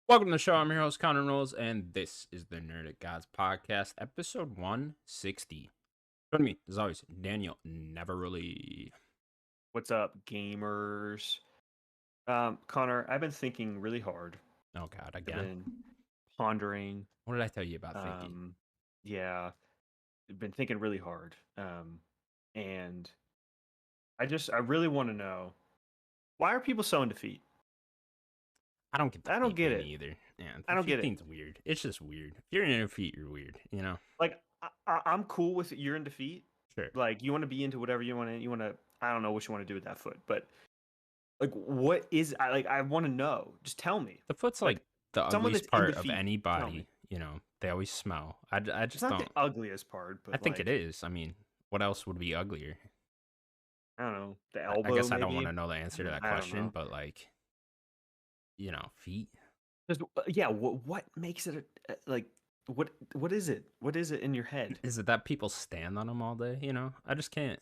Welcome to the show. I'm your host, Connor Knowles, and this is the Nerdic Gods Podcast, episode 160. Joining me, as always, Daniel Neverly. What's up, gamers? Connor, I've been thinking really hard. Oh, God, I've again. been pondering. What did I tell you about thinking? Yeah, I've been thinking really hard. And I really want to know, why are people so into feet? I don't get the I don't feet get thing it. either. Yeah, I the don't feet get it. thing's weird. It's just weird. If you're into feet, you're weird, you know? Like, I'm cool with you're into feet. Sure. Like, you want to be into whatever you want to. You want to. I don't know what you want to do with that foot, but like, what is? I want to know. Just tell me. The foot's Like, like the someone ugliest that's part into of feet, any tell me. body, you know? They always smell. I It's just not the don't. ugliest part, I but think it like, is. I mean, what else would be uglier? I don't know, the I elbow guess I don't want maybe. to know the answer to that I don't question, know. but like, feet. Just yeah, what makes it like what is it? What is it in your head? Is it that people stand on them all day? I just can't.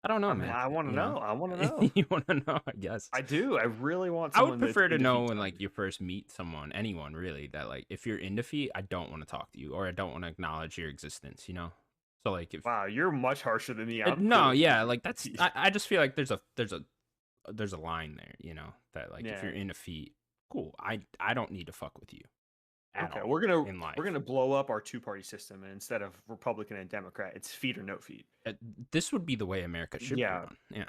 I don't know, I mean, man. I want to You know, know. I want to know. you want to know? I guess I do. I really want I would someone that's prefer to into know feet when tell like me. you first meet someone, anyone really, that like if you're into feet, I don't want to talk to you or I don't want to acknowledge your existence. So like if Wow, you're much harsher than me. I'm cool no, with yeah, feet. like that's I just feel like there's a line there, that like if Yeah. you're into feet, cool. I don't need to fuck with you at Okay, all we're gonna in we're life. gonna blow up our two-party system, and instead of Republican and Democrat, it's feet or no feet. Uh, This would be the way America should be Yeah, run. Yeah.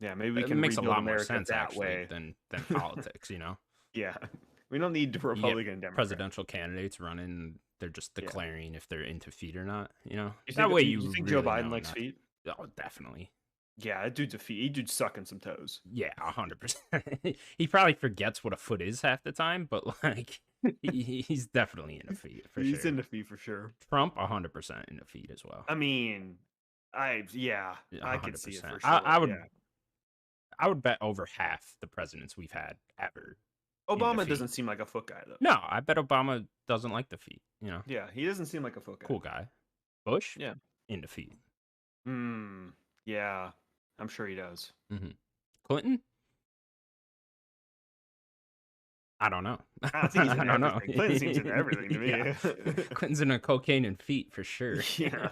yeah. Maybe we It can makes a rebuild lot more America sense that actually way. than politics. Yeah, we don't need You get Republican and Democrat. presidential candidates running, they're just Yeah. declaring if they're into feet or not. You That think way you you think Joe really Biden know likes not. feet? Oh, definitely. Yeah, that dude's a feet. He dude's sucking some toes. Yeah, 100%. He probably forgets what a foot is half the time, but like he's definitely into feet for He's sure. into feet for sure. Trump 100% into feet as well. I mean, I could see it 100%. for I sure. would Yeah. I would bet over half the presidents we've had ever into Obama feet. doesn't seem like a foot guy though. No, I bet Obama doesn't like the feet. Yeah, he doesn't seem like a foot guy. Cool guy. Bush Yeah. into feet. Yeah. I'm sure he does. Clinton? I don't know. I think he's I in don't know. everything. Clinton seems into everything to me. Yeah. Clinton's into cocaine and feet for sure. Yeah.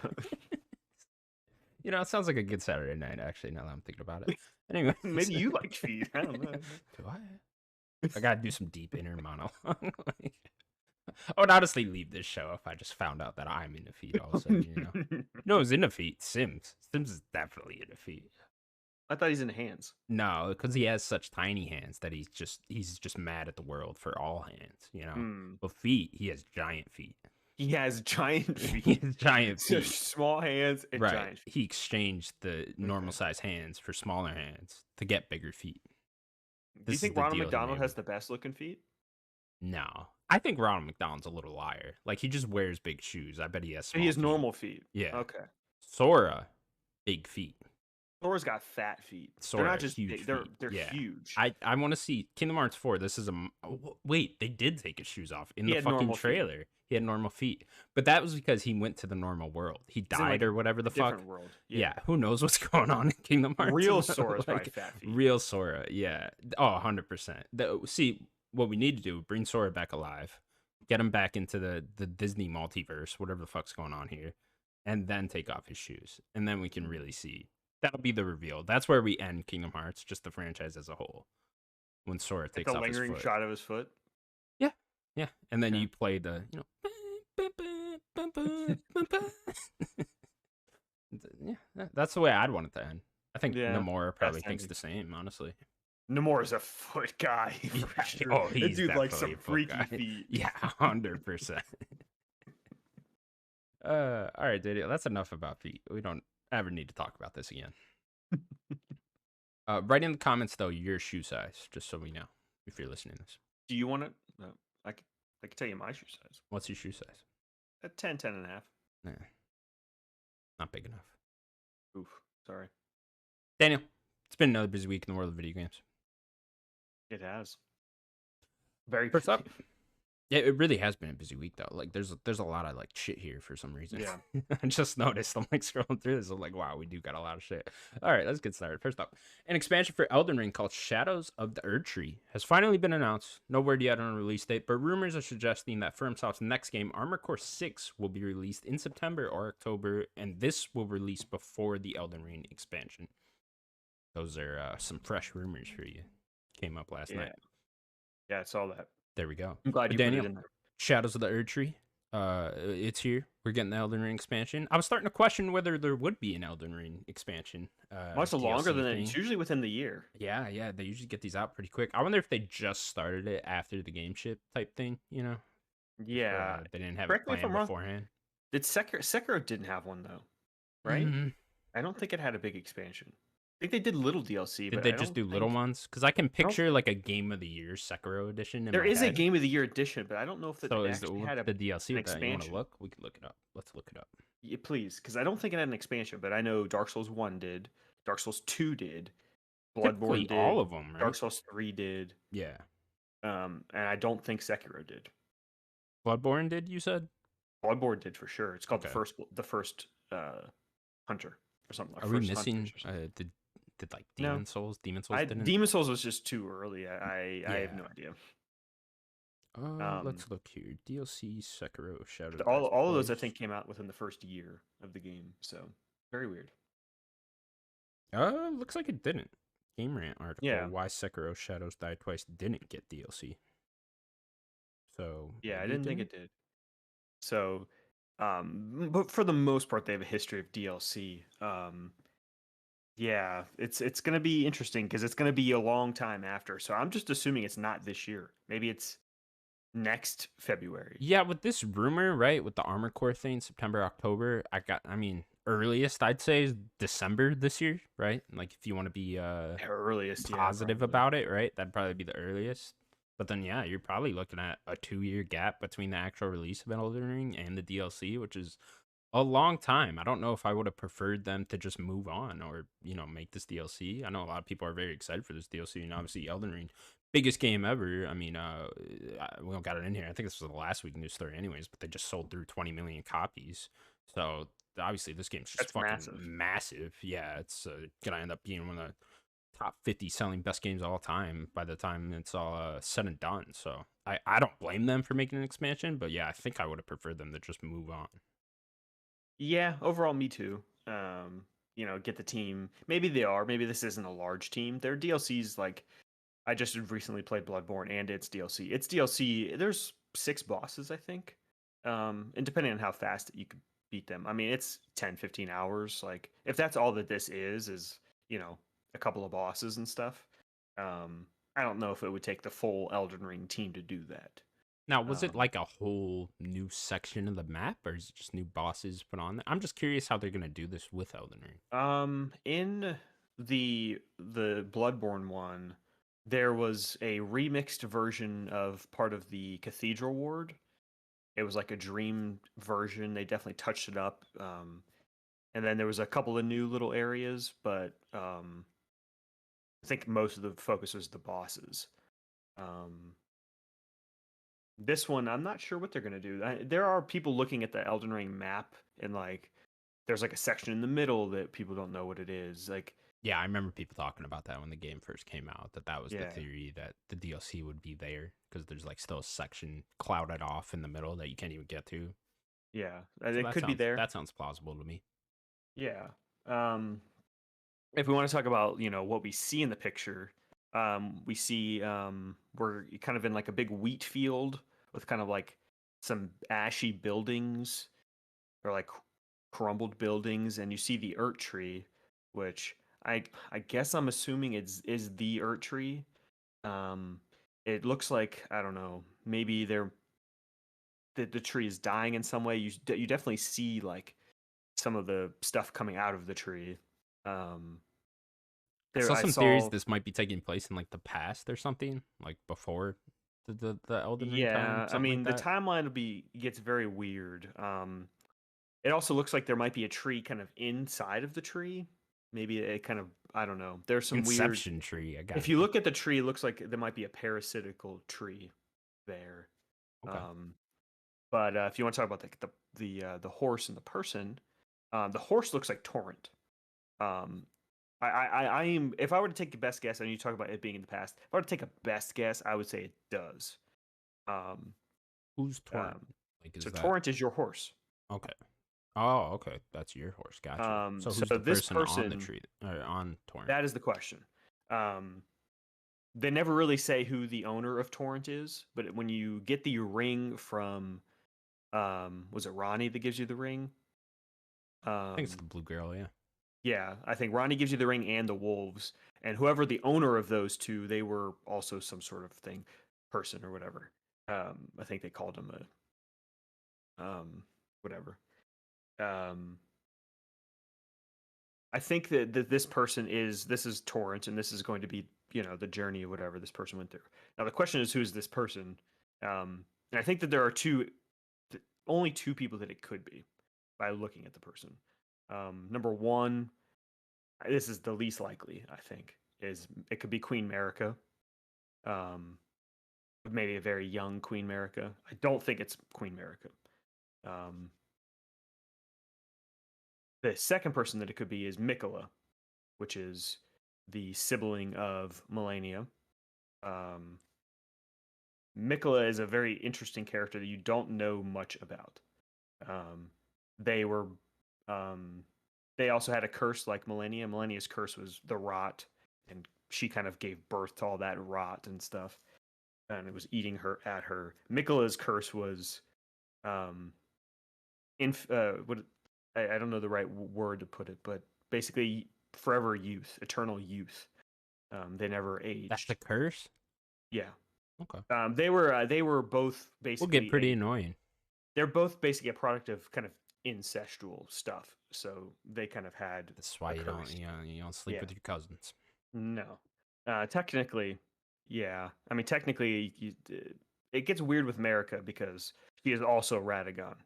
It sounds like a good Saturday night, actually, now that I'm thinking about it. Anyway. Maybe you like feet. I don't know. Do I gotta do some deep inner monologue. I would honestly leave this show if I just found out that I'm into feet all of a sudden. No, who's into feet? Sims. Sims is definitely into feet. I thought he's in hands. No, because he has such tiny hands that he's just mad at the world for all hands. But feet, he has giant feet. He has giant He feet. has giant So feet. small hands and Right. giant feet. He exchanged the normal size hands for smaller hands to get bigger feet. Do you think Ronald McDonald has the best looking feet? No. I think Ronald McDonald's a little liar. Like, he just wears big shoes. I bet he has small He has feet. normal feet. Yeah. Okay. Sora, big feet. Sora's got fat feet. Sora, They're not just huge big. They're feet. Yeah. huge. I want to see Kingdom Hearts 4. This is wait, they did take his shoes off in He the had fucking normal feet. trailer. He had normal feet. But that was because he went to the normal world. He He's in, died like, or whatever the fuck. Different world. Yeah, who knows what's going on in Kingdom Hearts? Real Sora's probably fat feet. Real Sora, yeah. Oh, 100%. See, what we need to do, bring Sora back alive, get him back into the Disney multiverse, whatever the fuck's going on here, and then take off his shoes. And then we can really see. That'll be the reveal. That's where we end Kingdom Hearts, just the franchise as a whole. When Sora takes off his lingering foot. shot of his foot. Yeah. And then Okay. you play the, yeah, that's the way I'd want it to end. I think Yeah, Nomura probably thinks ending. the same, honestly. Nomura's a foot guy for sure. Oh, That he's dude likes definitely some a foot freaky guy. feet. Yeah, 100%. All right, Daniel, that's enough about feet. We don't ever need to talk about this again. Write in the comments, though, your shoe size, just so we know if you're listening to this. Do you want to? No, I can tell you my shoe size. What's your shoe size? At 10 and a half. Nah, not big enough. Oof, sorry. Daniel, it's been another busy week in the world of video games. It has. Very First up, Yeah, it really has been a busy week though. Like there's a lot of like shit here for some reason. Yeah. I just noticed. I'm like scrolling through this. I'm like, wow, we do got a lot of shit. All right, let's get started. First up, an expansion for Elden Ring called Shadows of the Erdtree has finally been announced. No word yet on a release date, but rumors are suggesting that FromSoft's next game, Armored Core 6, will be released in September or October, and this will release before the Elden Ring expansion. Those are some fresh rumors for you. Came up last Yeah. night. Yeah, I saw that. There we go. I'm glad But you put it Daniel, in there. Shadows of the Erdtree. It's here. We're getting the Elden Ring expansion. I was starting to question whether there would be an Elden Ring expansion. Much longer DLC than it's thing. usually within the year. Yeah. They usually get these out pretty quick. I wonder if they just started it after the game ship type thing. You know, Yeah. they didn't have it Correct me if planned I'm wrong. beforehand. Did Sekiro didn't have one though, right? Mm-hmm. I don't think it had a big expansion. I think they did little DLC, Did but they I just don't do little think ones? Because I can I don't picture like a Game of the Year Sekiro edition in there my is a head. Game of the Year edition, but I don't know if it So is actually what's had the DLC an with that? You want to expansion. look? We could look it up. Let's look it up. Yeah, please, because I don't think it had an expansion, but I know Dark Souls 1 did, Dark Souls 2 did, Typically, Bloodborne all did, of them, Dark right? Souls 3 did, Yeah. and I don't think Sekiro did. Bloodborne did, you said? Bloodborne did for sure. It's called Okay. the first Hunter or something. Like Are we First Hunters missing? or something. Did like No, Demon Souls? Demon Souls didn't. Demon Souls was just too early. I have no Yeah. idea. Let's look here. DLC Sekiro Shadow All of those I Twice. think came out within the first year of the game. So very weird. Looks like it didn't. Game Rant article: Yeah, Why Sekiro Shadows Die Twice didn't get DLC. So yeah, I maybe it didn't think didn't. it did. So, but for the most part, they have a history of DLC. Yeah, it's gonna be interesting because it's gonna be a long time after. So I'm just assuming it's not this year. Maybe it's next February. Yeah, with this rumor, right, with the Armor Core thing, September, October, I mean, earliest I'd say is December this year, right? Like if you want to be Earliest, yeah, positive probably. about it, right? That'd probably be the earliest. But then, yeah, you're probably looking at a 2 year gap between the actual release of Elden Ring and the DLC, which is a long time. I don't know if I would have preferred them to just move on or, make this DLC. I know a lot of people are very excited for this DLC, and obviously Elden Ring, biggest game ever. I mean, we don't got it in here. I think this was the last week news story, anyways, but they just sold through 20 million copies. So obviously this game's just That's fucking massive. massive. Yeah, it's gonna end up being one of the top 50 selling best games of all time by the time it's all said and done. So I don't blame them for making an expansion, but yeah, I think I would have preferred them to just move on. Yeah, overall, me too. Get the team. Maybe they are. Maybe this isn't a large team. Their DLCs, like I just recently played Bloodborne and its DLC. Its DLC, there's 6 bosses, I think. And depending on how fast you could beat them, I mean, it's 10, 15 hours. Like if that's all that this is, a couple of bosses and stuff. I don't know if it would take the full Elden Ring team to do that. Now, was it Um, like a whole new section of the map, or is it just new bosses put on there? I'm just curious how they're gonna do this with Elden Ring. in the Bloodborne one, there was a remixed version of part of the Cathedral Ward. It was like a dream version. They definitely touched it up. And then there was a couple of new little areas, but I think most of the focus was the bosses. Um, this one, I'm not sure what they're gonna do. There are people looking at the Elden Ring map, and like, there's like a section in the middle that people don't know what it is. Like, Yeah, I remember people talking about that when the game first came out. That was the yeah, theory that the DLC would be there because there's like still a section clouded off in the middle that you can't even get to. yeah, So it that could be sounds there. that sounds plausible to me. Yeah. If we want to talk about what we see in the picture, we see we're kind of in like a big wheat field with kind of like some ashy buildings or like crumbled buildings, and you see the Ert tree, which I guess I'm assuming is the Ert tree. Um, it looks like, I don't know, maybe the tree is dying in some way. You definitely see like some of the stuff coming out of the tree. Um, I there saw I some theories saw this might be taking place in like the past or something, like before the Elden Ring time, Yeah, I something like mean the that. timeline gets very weird. It also looks like there might be a tree kind of inside of the tree. Maybe it kind of, I don't know. There's some weird. Inception tree, I got If it. you look at the tree, it looks like there might be a parasitical tree there. Okay. But if you want to talk about the horse and the person, the horse looks like Torrent. Um, I am, if I were to take a best guess, and you talk about it being in the past, if I were to take a best guess, I would say it does. Um, Who's Torrent? um, Like, so is that Torrent is your horse. okay? Oh, okay. That's your horse. Got you. So So who's the this person on the person, tree or on Torrent? that is the question. Um, they never really say who the owner of Torrent is, but when you get the ring from, was it Ronnie that gives you the ring? I think it's the Um, blue girl. Yeah. yeah, I think Ronnie gives you the ring and the wolves, and whoever the owner of those two, they were also some sort of thing, person or whatever. I think they called him a whatever. Um, I think that this is Torrent, and this is going to be the journey of whatever this person went through. Now the question is, who's this person? And I think that there are only two people that it could be by looking at the person. Number one, this is the least likely, I think, is it could be Queen Merica, um, maybe a very young Queen Merica. I don't think it's Queen Merica. Um, the second person that it could be is Mikola, which is the sibling of Melania. Um, Mikola is a very interesting character that you don't know much about. Um, they were, um, they also had a curse like Melania. Melania's curse was the rot, and she kind of gave birth to all that rot and stuff, and it was eating her at her. Mikola's curse was, um, what I don't know the right word to put it, but basically forever youth, eternal youth. They never That's the aged. curse. Yeah. Okay. They were both Will get basically pretty annoying. they're both basically a product of kind of incestual stuff. So they kind of had That's why a curse. you don't sleep Yeah. with your cousins. No. Technically, yeah. I mean, technically, it gets weird with America because she is also Radagon.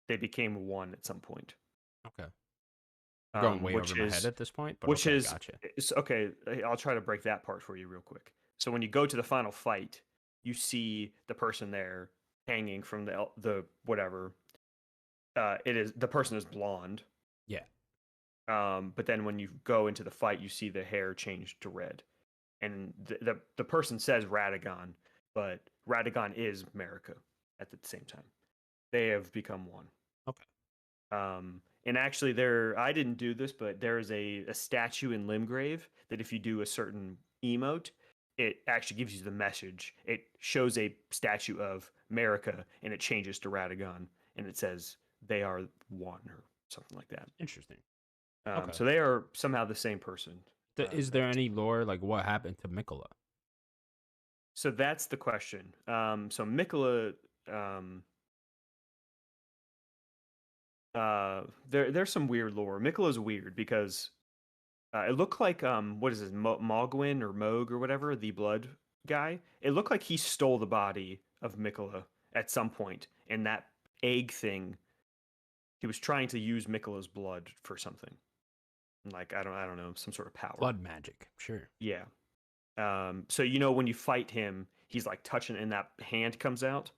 They became one at some point. Okay. Going way over Which my head is at this point, but which okay, is gotcha. okay. I'll try to break that part for you real quick. So when you go to the final fight, you see the person there hanging from the whatever. It is the person is blonde. Yeah. But then when you go into the fight, you see the hair change to red, and the person says Radagon, but Radagon is America at the same time. They have become one. Okay. And actually, I didn't do this, but there is a statue in Limgrave that if you do a certain emote, it actually gives you the message. It shows a statue of America, and it changes to Radagon, and it says they are one or something like that. Interesting. Okay. So they are somehow the same person. Is there any lore like what happened to Mikola? So that's the question. So Mikola, there's some weird lore. Mikola's weird because it looked like what is this Mogwin or Moog or whatever, the blood guy. It looked like he stole the body of Mikola at some point, and that egg thing. He was trying to use Mikola's blood for something, like I don't know, some sort of power. Blood magic. Sure. Yeah. So when you fight him, he's like touching, and that hand comes out.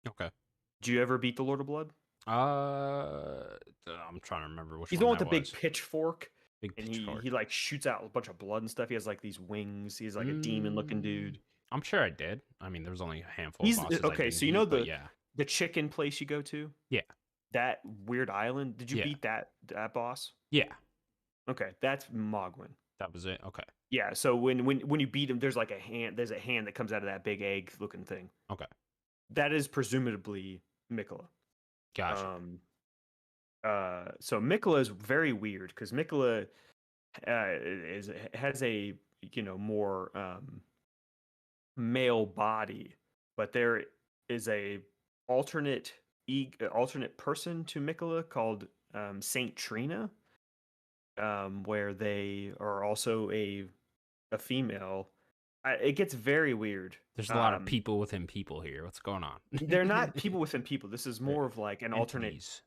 Okay. Do you ever beat the Lord of Blood? I'm trying to remember which He's one the one with that the big was. pitchfork, Big and pitchfork. he like shoots out a bunch of blood and stuff. He has like these wings. He's like a demon looking dude. I'm sure I did. I mean, there was only a handful of He's bosses I okay. didn't So beat, but yeah. the chicken place you go to, Yeah. that weird island. Did you Yeah. beat that boss? Yeah. Okay, that's Mogwin. That was it. Okay. Yeah. So when you beat him, there's like a hand. There's a hand that comes out of that big egg looking thing. Okay. That is presumably Mikola. Gotcha. So Mikola is very weird because Mikola has a more male body, but there is a alternate alternate person to Mikola called Saint Trina, where they are also a female. It gets very weird. There's a lot of people within people here. What's going on? They're not people within people. This is more of like an Entities.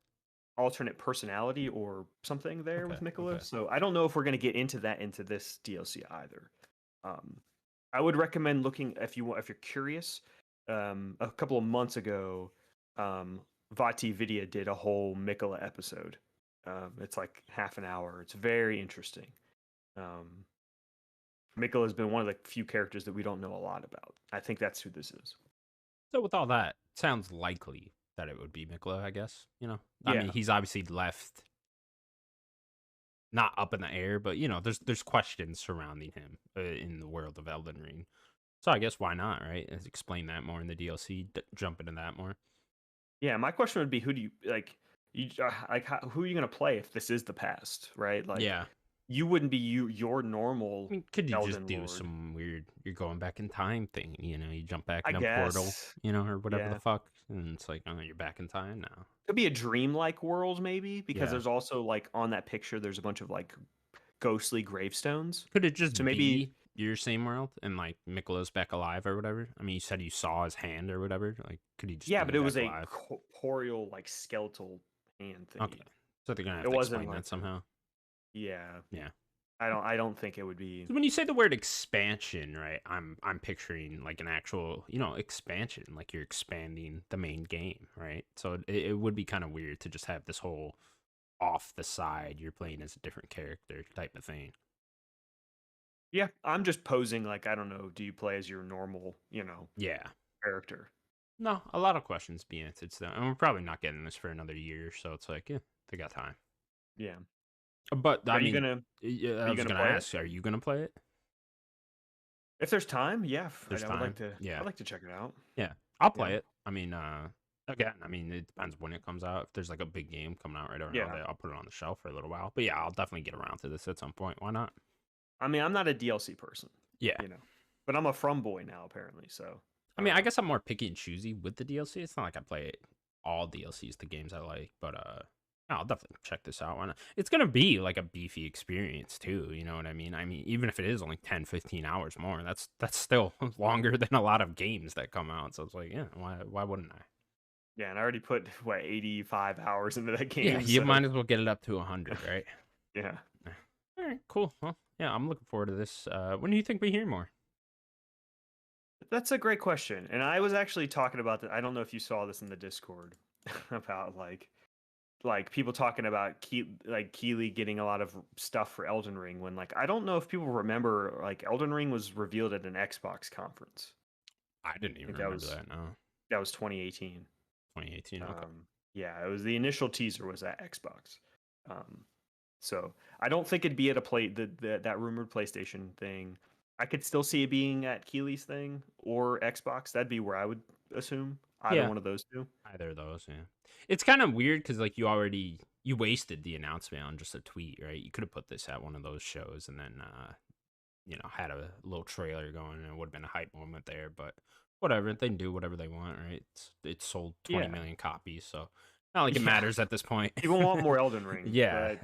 alternate personality or something there Okay. with Mikola. Okay. So I don't know if we're going to get into that into this DLC either. I would recommend looking if you're curious. A couple of months ago, Vati Vidya did a whole Mikola episode. It's like half an hour. It's very interesting. Um, Mikola has been one of the few characters that we don't know a lot about. I think that's who this is. So with all that, sounds likely that it would be Mikla, I guess. I mean, Yeah, he's obviously left not up in the air, but there's questions surrounding him in the world of Elden Ring. So I guess why not, right? Explain that more in the DLC. Jump into that more. yeah. My question would be, who do you like? Who are you gonna play if this is the past, right? Like, Yeah. you wouldn't be your normal I mean, could you just Elden do Lord, some weird, you're going back in time thing? You jump back I in a portal, guess. or whatever the Yeah, fuck, and it's like, oh, you're back in time now. could be a dreamlike world maybe, because Yeah. there's also like on that picture there's a bunch of like ghostly gravestones. Could it So just maybe be your same world and like Mikola's back alive or whatever? I mean, you said you saw his hand or whatever. Like, could he just yeah, be but it was back a alive? corporeal like skeletal hand Okay. thingy. So they're gonna have It to wasn't explain like that somehow. yeah. Yeah. I don't think it would be. So when you say the word expansion, right? I'm picturing like an actual, expansion, like you're expanding the main game, right? So it would be kind of weird to just have this whole off the side, you're playing as a different character type of thing. Yeah, I'm just posing like, I don't know, do you play as your normal, Yeah. character? No, a lot of questions be answered still. And we're probably not getting this for another year, so it's like, yeah, they got time. Yeah. But I Are you mean, gonna yeah, are I you was gonna gonna play it? ask, are you gonna play it? If there's time, yeah, There's I would like time. to Yeah, I'd like to check it out. yeah, I'll Yeah. play it. I mean, again, I mean, it depends when it comes out. If there's like a big game coming out right now, Yeah. I'll put it on the shelf for a little while. But yeah, I'll definitely get around to this at some point. Why not? I mean, I'm not a DLC person, Yeah, you know. But I'm a From boy now apparently, so I mean, I guess I'm more picky and choosy with the DLC. It's not like I play all DLCs to games I like, but I'll definitely check this out. Why not? It's gonna be like a beefy experience too. You know what I mean? I mean, even if it is only 10, 15 hours more, that's still longer than a lot of games that come out. So it's like, yeah, why wouldn't I? yeah, and I already put what 85 hours into that Yeah, game, you so might as well get it up to 100, right? yeah. Yeah. All right, cool. Well, yeah, I'm looking forward to this. When do you think we hear more? That's a great question. And I was actually talking about that. I don't know if you saw this in the Discord about like people talking about Keeley getting a lot of stuff for Elden Ring when like I don't know if people remember like Elden Ring was revealed at an Xbox conference. I didn't I even think that remember was that. No, 2018. 2018. Okay. Yeah, it was the initial teaser was at Xbox. Um, so I don't think it'd be at a that rumored PlayStation thing. I could still see it being at Keeley's thing or Xbox. That'd be where I would assume either Yeah, one of those two. either of those. Yeah, it's kind of weird because like you wasted the announcement on just a tweet, right? You could have put this at one of those shows and then had a little trailer going, and it would have been a hype moment there. But whatever, they can do whatever they want, right? It's sold 20 Yeah, million copies, so not like it yeah. matters at this point. People want more Elden Ring, Yeah, but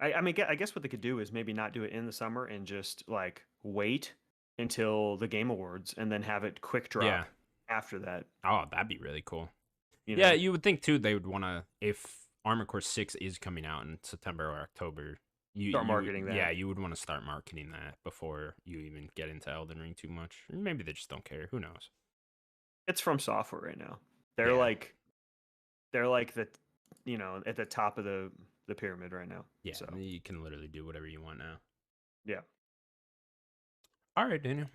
I mean, I guess what they could do is maybe not do it in the summer and just like wait until the Game Awards and then have it quick yeah. drop after that. Oh, that'd be really cool. You Yeah, know, you would think too they would want to if Armored Core 6 is coming out in September or October. start marketing that. Yeah, you would want to start marketing that before you even get into Elden Ring too much. Or maybe they just don't care. Who knows? It's From Software right now. They're Yeah, like the at the top of the pyramid right now. yeah. So You can literally do whatever you want now. yeah, All right, Daniel.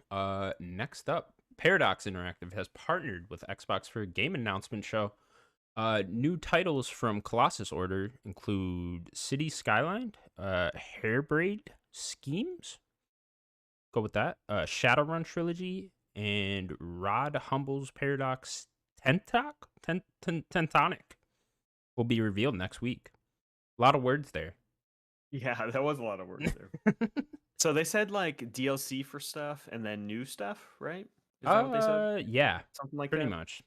Next up, Paradox Interactive has partnered with Xbox for a game announcement show. New titles from Colossus Order include City Skyline, Hairbraid Schemes. Go with that. Shadowrun Trilogy and Rod Humble's Paradox Tentonic will be revealed next week. A lot of words there. yeah, that was a lot of words there. So they said like DLC for stuff and then new stuff, right? Is that what they said? Yeah, Something like pretty that. much.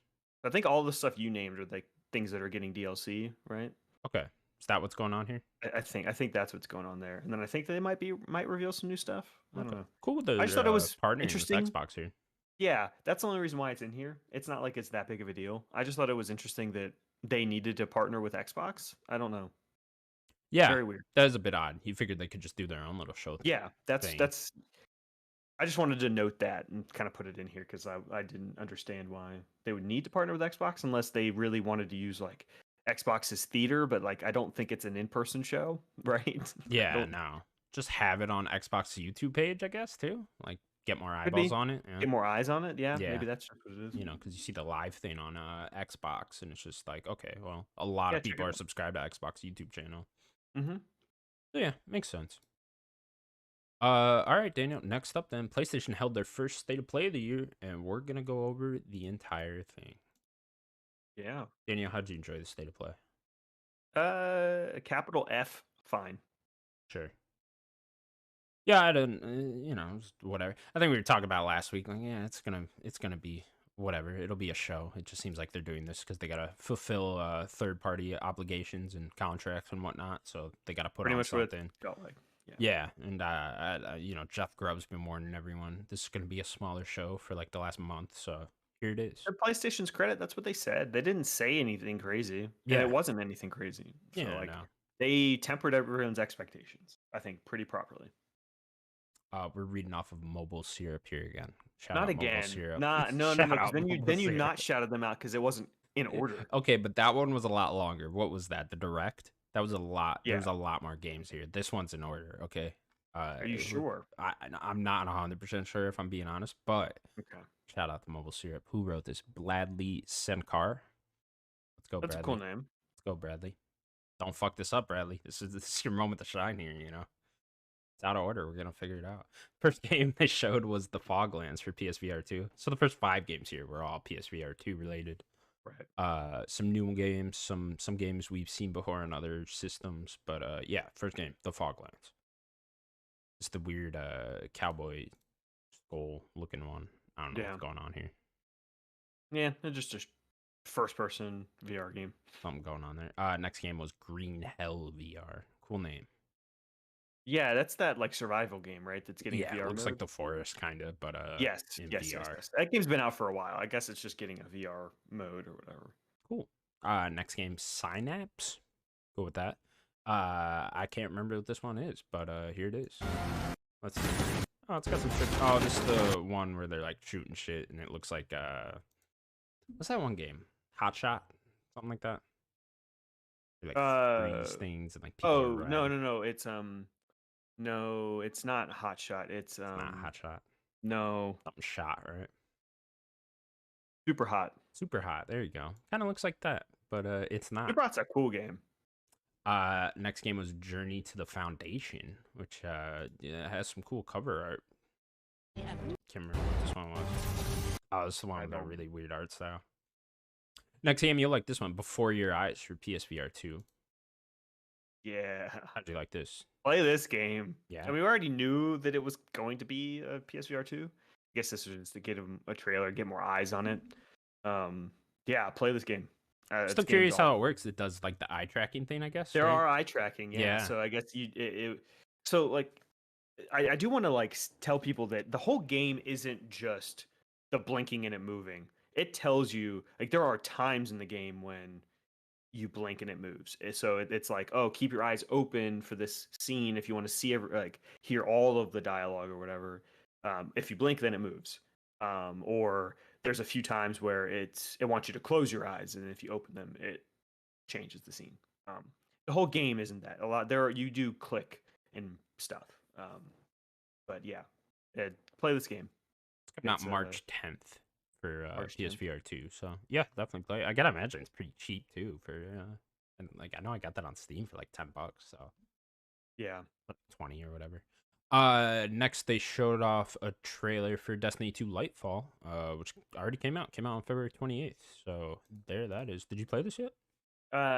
I think all the stuff you named are like things that are getting DLC, right? Okay, is that what's going on here? I think that's what's going on there, and then I think they might reveal some new stuff. I don't Okay, know. cool with I the just thought it was partnering with interesting. Xbox here. Yeah, that's the only reason why it's in here. It's not like it's that big of a deal. I just thought it was interesting that they needed to partner with Xbox. I don't know. Yeah, Very weird. that is a bit odd. You figured they could just do their own little show Yeah, that's thing. that's I just wanted to note that and kind of put it in here because I didn't understand why they would need to partner with Xbox unless they really wanted to use like Xbox's theater, but like I don't think it's an in-person show, right? I Yeah, don't. no. Just have it on Xbox YouTube page, I guess, too. Like, get more Could eyeballs be on it. Yeah. get more eyes on it. Yeah, Yeah. maybe that's just what it is. You know, because you see the live thing on Xbox, and it's just like, okay, well, a lot Yeah, of check people it are out. subscribed to Xbox YouTube channel. Mm-hmm. So yeah, makes sense. All right, Daniel. Next up, then, PlayStation held their first State of Play of the year, and we're gonna go over the entire thing. Yeah. Daniel, how'd you enjoy the State of Play? Capital F, fine. Sure. Yeah, I don't. You know, just whatever. I think we were talking about last week. Like, yeah, it's gonna be whatever. It'll be a show. It just seems like they're doing this because they gotta fulfill third-party obligations and contracts and whatnot. So they gotta put Pretty on much what it something. felt like. Yeah. Yeah, and you know, Jeff Grubb's been warning everyone this is gonna be a smaller show for like the last month. So here it is. To PlayStation's credit, that's what they said. They didn't say anything crazy, and it Yeah, wasn't anything crazy. So yeah, like no. they tempered everyone's expectations, I think, pretty properly. We're reading off of Mobile Syrup here again. Shout Not out Mobile again. Syrup. Nah, no, no, Shout no. Because out then you Mobile then you Syrup. not shouted them out because it wasn't in order. Okay, but that one was a lot longer. What was that? The direct? That was a lot. There Yeah. was a lot more games here. This one's in order. Okay. Are you sure? I'm not 100% sure if I'm being honest, but Okay. shout out to Mobile Syrup. Who wrote this? Bradley Senkar. Let's go, That's a Bradley. cool name. Let's go, Bradley. Don't fuck this up, Bradley. This is your moment to shine here. You know, it's out of order. We're gonna figure it out. First game they showed was the Foglands for PSVR 2. So the first 5 games here were all PSVR 2 related. Right. Some new games, some games we've seen before on other systems, but yeah, first game, the Foglands. It's the weird cowboy skull looking one. I don't know Yeah. what's going on here. Yeah. It's just a first person VR game. Something going on there. Next game was Green Hell VR. Cool name. Yeah, that's that like survival game, right? That's getting Yeah, VR it looks mode. like the forest kind of, but Yes, in yes, yes, VR. yes. That game's been out for a while. I guess it's just getting a VR mode or whatever. Cool. Next game, Synapse. Go with that. I can't remember what this one is, but here it is. Let's see. Oh, it's got some shit. Oh, this is the one where they're like shooting shit, and it looks like what's that one game? Hot Shot, something like that. They like freeze things and like people are Oh red. no. No, it's not Hot Shot. It's Not Hot Shot. no, Something shot, right? Super Hot. Super Hot. There you go. Kind of looks like that, but it's not. Super Hot's a cool game. Next game was Journey to the Foundation, which yeah, has some cool cover art. Can't remember what this one was. Oh, this is the one with a really weird art style. Next game, you'll like this one, Before Your Eyes for PSVR 2. Yeah. How'd you like this? Play this game. Yeah. I mean, we already knew that it was going to be a PSVR 2. I guess this was just to get him a trailer, get more eyes on it. Yeah, play this game. Still curious how it works. It does like the eye tracking thing, I guess. There right? are eye tracking, yeah. So I guess so like I do want to like tell people that the whole game isn't just the blinking and it moving. It tells you like there are times in the game when you blink and it moves. So it's like, oh, keep your eyes open for this scene if you want to see like hear all of the dialogue or whatever. If you blink, then it moves. Or there's a few times where it wants you to close your eyes, and if you open them, it changes the scene. The whole game isn't that a lot. You do click and stuff. But yeah, play this game. Not March 10th for PSVR 2. So yeah, definitely play. I gotta imagine it's pretty cheap too for and like I know I got that on Steam for like $10. So yeah, 20 or whatever. Next they showed off a trailer for Destiny 2 Lightfall, which already came out. Came out on February 28th. So there that is. Did you play this yet?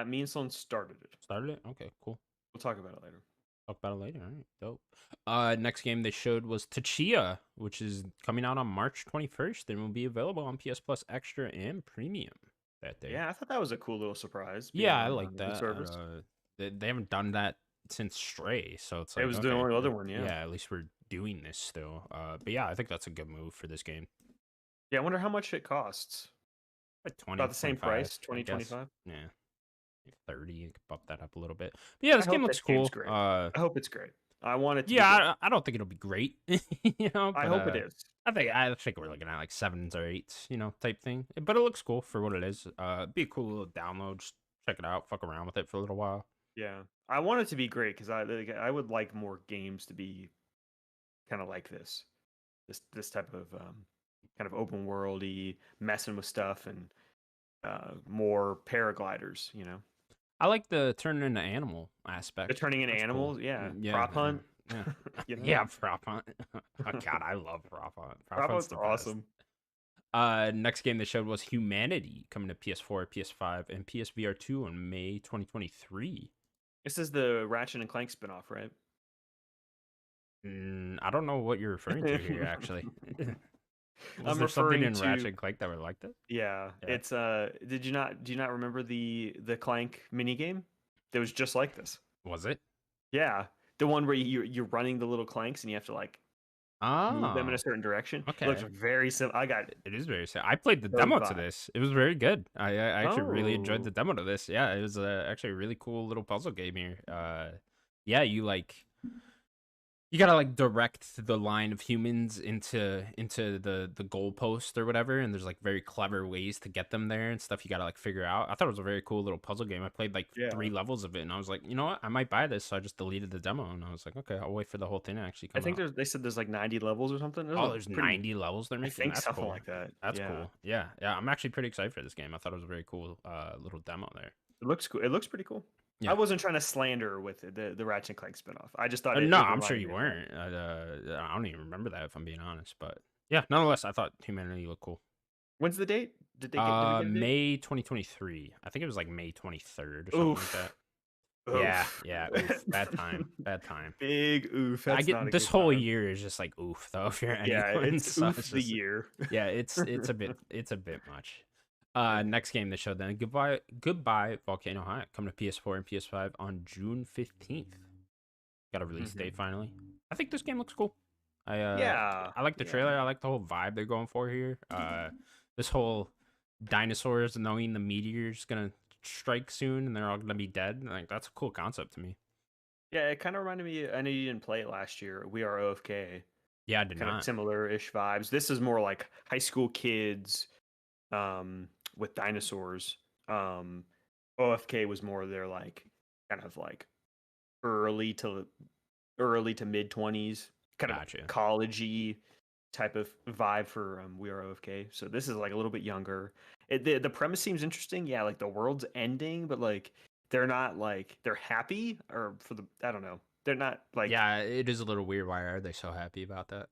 Me and Sloan started it. Started it? Okay, cool. We'll talk about it later. Talk about it later. All right, dope. Next game they showed was Tachia, which is coming out on March 21st and will be available on PS Plus Extra and Premium that day. Yeah, I thought that was a cool little surprise. Yeah, I like that. They haven't done that since Stray, so it's like it was the only other one. Yeah, at least we're doing this still. But yeah, I think that's a good move for this game. Yeah, I wonder how much it costs. Like 20, about the same price, 20, 25. Yeah, 30. You could bump that up a little bit. But yeah, this game looks cool. I hope it's great. I want it to be good. Yeah, I don't think it'll be great, I but hope it is. I think we're looking at like 7s or 8s, type thing. But it looks cool for what it is. It'd be a cool little download. Just check it out, fuck around with it for a little while. Yeah, I want it to be great because I would like more games to be kind of like this type of kind of open worldy, messing with stuff and more paragliders. I like the turn into animal They're aspect. turning into That's cool. animals. Yeah, Yeah, prop hunt. yeah, you know, yeah. Prop hunt. Oh God, I love prop hunt. Prop prop hunt's hunt's the best. awesome. Next game they showed was Humanity coming to PS4, PS5, and PSVR 2 on May 2023. This is the Ratchet and Clank spinoff, right? I don't know what you're referring to here, actually. Was I'm there something referring in to Ratchet and Clank that were like that? yeah. Yeah. It's do you not remember the Clank mini game? That was just like this. Was it? Yeah, the one where you're running the little clanks and you have to like move them in a Oh, certain direction. It looks okay. very simple. I got It is very sad. I played the those demo to vibes. this. It was very good. I actually really enjoyed the Oh, demo to this. Yeah, it was actually a really cool little puzzle game here. Yeah, you gotta like direct the line of humans into the goalpost or whatever, and there's like very clever ways to get them there and stuff you gotta like figure out. I thought it was a very cool little puzzle game. I played like yeah. 3 levels of it, and I was like, you know what, I might buy this. So I just deleted the demo, and I was like, okay, I'll wait for the whole thing to actually I come think out. they said there's like 90 levels or something. There's Oh, a there's pretty, 90 levels they're I making. think That's something cool. like that. That's Yeah, cool. Yeah, yeah. I'm actually pretty excited for this game. I thought it was a very cool little demo there. it looks cool. It looks pretty cool. I Yeah. wasn't trying to slander with it, the Ratchet and Clank spinoff. I just thought No, it I'm sure reminded you me of that. weren't. I don't even remember that if I'm being honest. But yeah, nonetheless, I thought Humanity looked cool. When's the date? Did we get a date? May 2023. I think it was like May 23rd or something like that. Oof. Yeah, Oof. yeah. Oof. Bad time. Bad time. Big oof. I That's not get a this good whole time. year is just like oof though. If you're Yeah, anyone, it's so oof it's the just year. yeah. It's a bit much. Yeah. Next game they showed then goodbye Volcano High coming to PS4 and PS5 on June 15th. Got a release date finally. I think this game looks cool. Yeah. I like the Yeah. trailer. I like the whole vibe they're going for here. This whole dinosaurs knowing the meteor's gonna strike soon and they're all gonna be dead. Like that's a cool concept to me. Yeah, it kind of reminded me. I know you didn't play it last year. We Are OFK. Yeah, I did Kind of not. similar-ish vibes. This is more like high school kids with dinosaurs. OFK was more their like kind of like early to mid 20s, kind of Gotcha. collegey type of vibe for We Are OFK. So this is like a little bit younger. The premise seems interesting. Yeah, like the world's ending, but like they're not like they're happy or for the I don't know. They're not like Yeah, it is a little weird. Why are they so happy about that?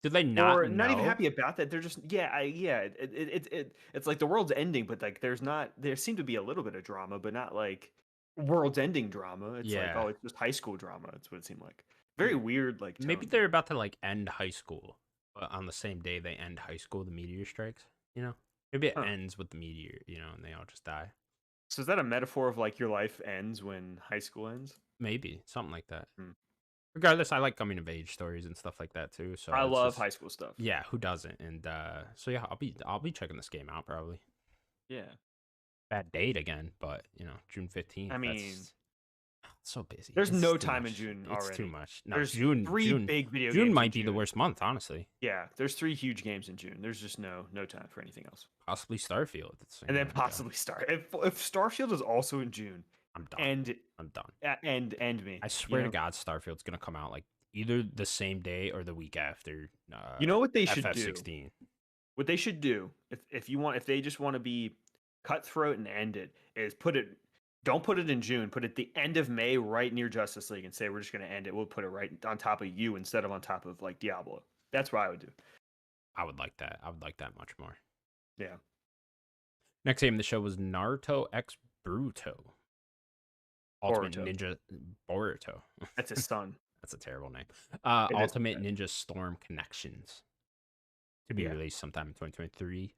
Did they not or not even know? happy about that. They're just it's like the world's ending, but like there seemed to be a little bit of drama, but not like world's ending drama. It's like Yeah. oh, it's just high school drama. That's what it seemed like. Very weird, like Maybe tone. they're about to like end high school, but on the same day they end high school, the meteor strikes. Maybe it Huh. ends with the meteor. And they all just die. So is that a metaphor of like your life ends when high school ends? Maybe something like that. Hmm. Regardless, I like coming of age stories and stuff like that too. So I it's love just high school stuff. yeah, who doesn't? And so yeah, I'll be checking this game out probably. Yeah. Bad date again, but June 15th. I mean, That's so busy. there's It's no too time in much. June It's too already. much. No, There's June. three June. big video June games in might be the June. worst month, honestly. Yeah, there's 3 huge games in June. There's just no time for anything else. Possibly Starfield. And then possibly Star. If Starfield is also in June, I'm done. and I'm done. end me. I swear to God, Starfield's gonna come out like either the same day or the week after. You know what they should do? FF16. What they should do, if they just want to be cutthroat and end it, is don't put it in June. Put it at the end of May, right near Justice League, and say we're just going to end it. We'll put it right on top of you instead of on top of like Diablo. That's what I would do. I would like that. I would like that much more. Yeah. Next game of the show was Naruto X Boruto. Ultimate Boruto. Ninja Boruto. That's his son. That's a terrible name. is Ultimate Ninja Storm Connections. To be Yeah. released sometime in 2023.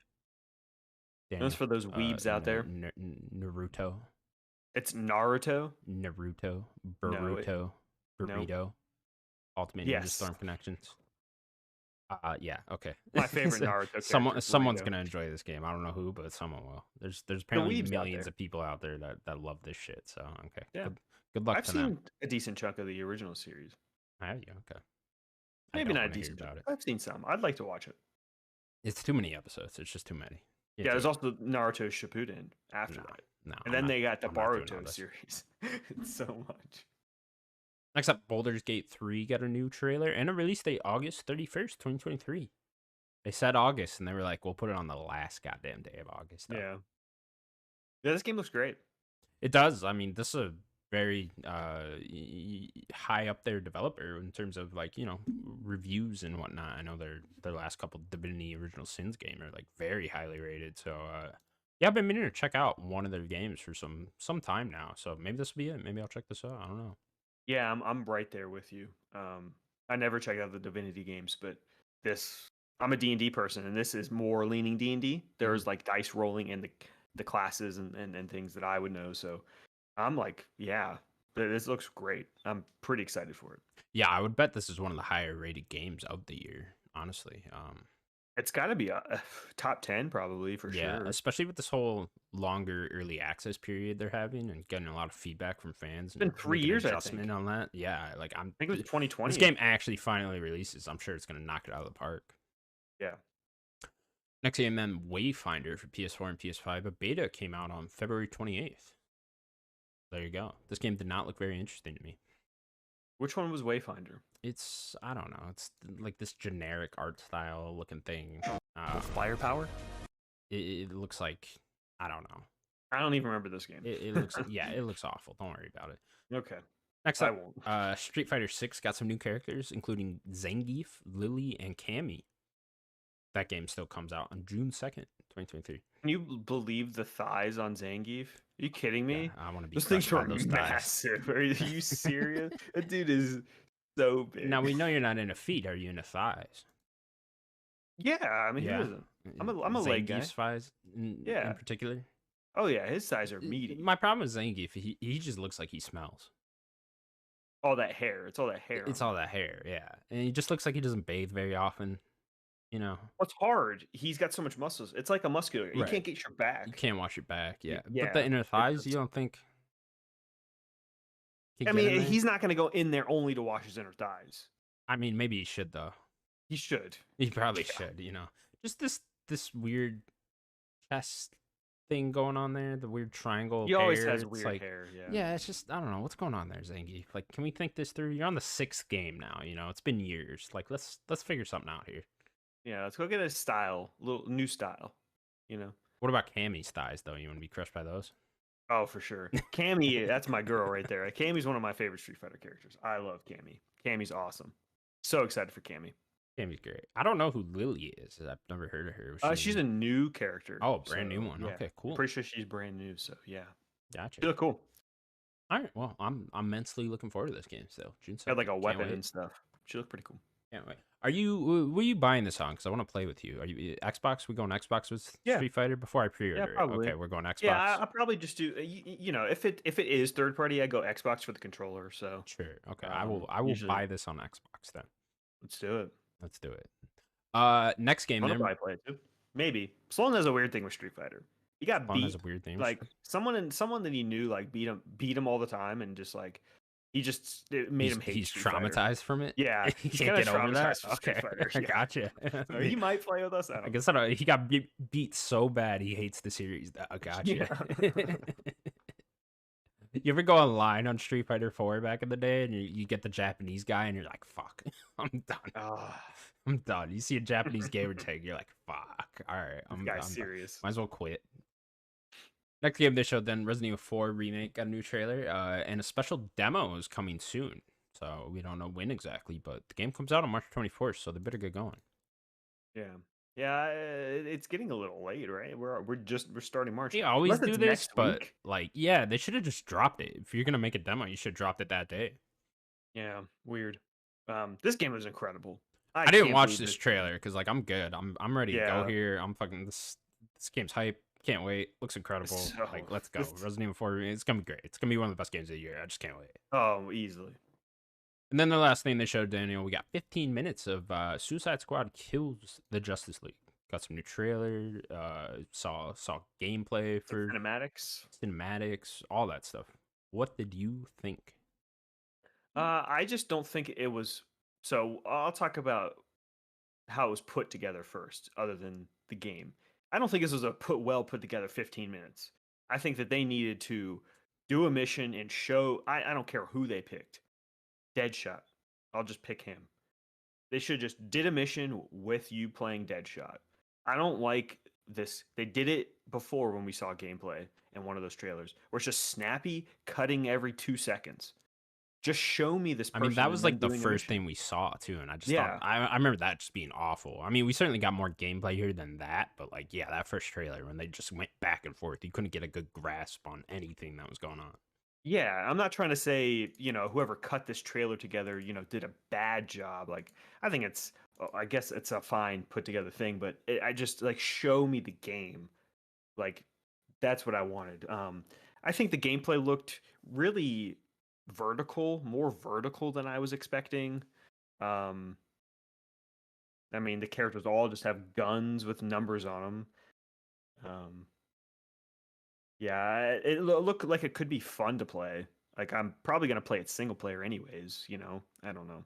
That's for those weebs out there. Naruto. It's Naruto. Boruto. No. Burrito. Ultimate Ninja Yes. Storm Connections. Yeah, okay. My favorite Naruto character. Someone's Burrito. gonna enjoy this game. I don't know who, but someone will. There's apparently weebs out millions there. of people out there that love this shit. So okay. Yeah. Good luck I've to seen them. a decent chunk of the original series. Have you? Okay. I Maybe don't not a want to hear decent job. about it. I've seen some. I'd like to watch it. It's too many episodes. It's just too many. Yeah, there's also Naruto Shippuden after No, that. no, And then they got the I'm not doing all Boruto this. series. It's so much. Next up, Baldur's Gate 3 got a new trailer and a release date August 31st, 2023. They said August, and they were like, we'll put it on the last goddamn day of August. Though. Yeah. Yeah, this game looks great. It does. I mean, this is a very high up there developer in terms of like, reviews and whatnot. I know their last couple Divinity Original Sins game are like very highly rated. So yeah, I've been meaning to check out one of their games for some time now. So maybe this will be it. Maybe I'll check this out. I don't know. Yeah, I'm right there with you. I never checked out the Divinity games, but this I'm a D&D person, and this is more leaning D&D. There's like dice rolling and the classes and things that I would know. So I'm like, yeah, this looks great. I'm pretty excited for it. Yeah, I would bet this is one of the higher rated games of the year, honestly. It's got to be a top 10 probably for Yeah, sure. especially with this whole longer early access period they're having and getting a lot of feedback from fans It's been and 3 making an years, I adjustment think. on that. Yeah, like I think it was this 2020. game actually finally releases. I'm sure it's gonna knock it out of the park. Yeah. Next game, then Wayfinder for PS4 and PS5. A beta came out on February 28th. There you go. This game did not look very interesting to me. Which one was Wayfinder? I don't know. It's like this generic art style looking thing. With firepower? It looks like I don't know. I don't even remember this game. It looks it looks awful. Don't worry about it. Okay. Next I up, won't. Street Fighter 6 got some new characters, including Zangief, Lily, and Cammy. That game still comes out on June 2nd, 2023. Can you believe the thighs on Zangief? Are you kidding me? Yeah, I want to be Those things crushed by are those thighs. massive. Are you serious? That dude is so big. Now, we know you're not into feet. Are you into thighs? Yeah, I mean, Yeah. who isn't? I'm a leg guy. Zangief's thighs in particular? Oh yeah, his thighs are meaty. My problem with Zangief, he just looks like he smells. All that hair. It's all that hair. It's all that hair, yeah. And he just looks like he doesn't bathe very often, What's hard? He's got so much muscles. It's like a muscular. You Right. can't get your back. You can't wash your back, yeah. Yeah, But the inner thighs, does. you don't think? I mean, he's not going to go in there only to wash his inner thighs. I mean, maybe he should though. He should. He probably should, Just this weird chest thing going on there, the weird triangle. He always hair. has It's weird like, hair. Yeah. Yeah, it's just I don't know what's going on there, Zangief. Like, can we think this through? You're on the 6th game now. It's been years. Like, let's figure something out here. Yeah. Let's go get a style, little new style. What about Cammy's thighs though? You want to be crushed by those? Oh, for sure. Cammy, that's my girl right there. Cammy's one of my favorite Street Fighter characters. I love Cammy. Cammy's awesome. So excited for Cammy. Cammy's great. I don't know who Lily is. I've never heard of her. She's a new character. Oh, brand new one. Yeah. Okay, cool. I'm pretty sure she's brand new. So yeah, Gotcha. she look cool. All right. Well, I'm immensely looking forward to this game still. June 2nd. Had like a weapon wait. and stuff. She looked pretty cool. Can't wait. Are you buying this on? Because I want to play with you. Are you Xbox? We going Xbox with Street Fighter before I pre-order it? probably. Okay, we're going Xbox. Yeah, I'll probably just do. If it is third party, I go Xbox for the controller. So sure. Okay, I will buy this on Xbox then. Let's do it. Let's do it. Next game. I'm gonna probably play it too. Maybe. Sloan has a weird thing with Street Fighter. He got beat. Has a weird thing. Like someone that he knew like beat him all the time, and just like it made him hate. He's Street Fighter. traumatized from it. Yeah, he he's can't get over that. from Street Fighter. I gotcha. So he might play with us. I guess I don't. He got beat so bad he hates the series. I gotcha. Yeah. You ever go online on Street Fighter 4 back in the day, and you get the Japanese guy, and you're like, "Fuck, I'm done. I'm done." You see a Japanese gamer tag, you're like, "Fuck, all right, I'm serious. Done. Might as well quit." Next game they showed then Resident Evil 4 remake got a new trailer, and a special demo is coming soon. So we don't know when exactly, but the game comes out on March 24th, so they better get going. Yeah, it's getting a little late, right? We're starting March. They always do this, but week. like, yeah, they should have just dropped it. If you're gonna make a demo, you should have dropped it that day. Yeah, weird. This game was incredible. I didn't watch this trailer because like I'm good. I'm ready to go here. I'm fucking this game's hype. Can't wait. Looks incredible. Like, let's go. Resident Evil 4. It's gonna be great. It's gonna be one of the best games of the year. I just can't wait. Oh, easily. And then the last thing they showed, Daniel, we got 15 minutes of Suicide Squad Kills the Justice League. Got some new trailer. Saw gameplay for cinematics, all that stuff. What did you think? I just don't think it was. So I'll talk about how it was put together first, other than the game. I don't think this was a well put together 15 minutes. I think that they needed to do a mission and show. I don't care who they picked. Deadshot. I'll just pick him. They should just did a mission with you playing Deadshot. I don't like this. They did it before when we saw gameplay in one of those trailers, where it's just snappy, cutting every 2 seconds. Just show me this I mean, person that and was them like the doing a first mission. thing we saw too, and I just thought Yeah, I remember that just being awful. I mean, we certainly got more gameplay here than that, but like, yeah, that first trailer when they just went back and forth, you couldn't get a good grasp on anything that was going on. yeah. I'm not trying to say whoever cut this trailer together did a bad job. Like I think I guess it's a fine put together thing, but I just like show me the game. Like that's what I wanted. I think the gameplay looked really vertical, more vertical than I was expecting. Um, I mean, the characters all just have guns with numbers on them. Um, yeah, looked like it could be fun to play. Like I'm probably gonna play it single player anyways. I don't know.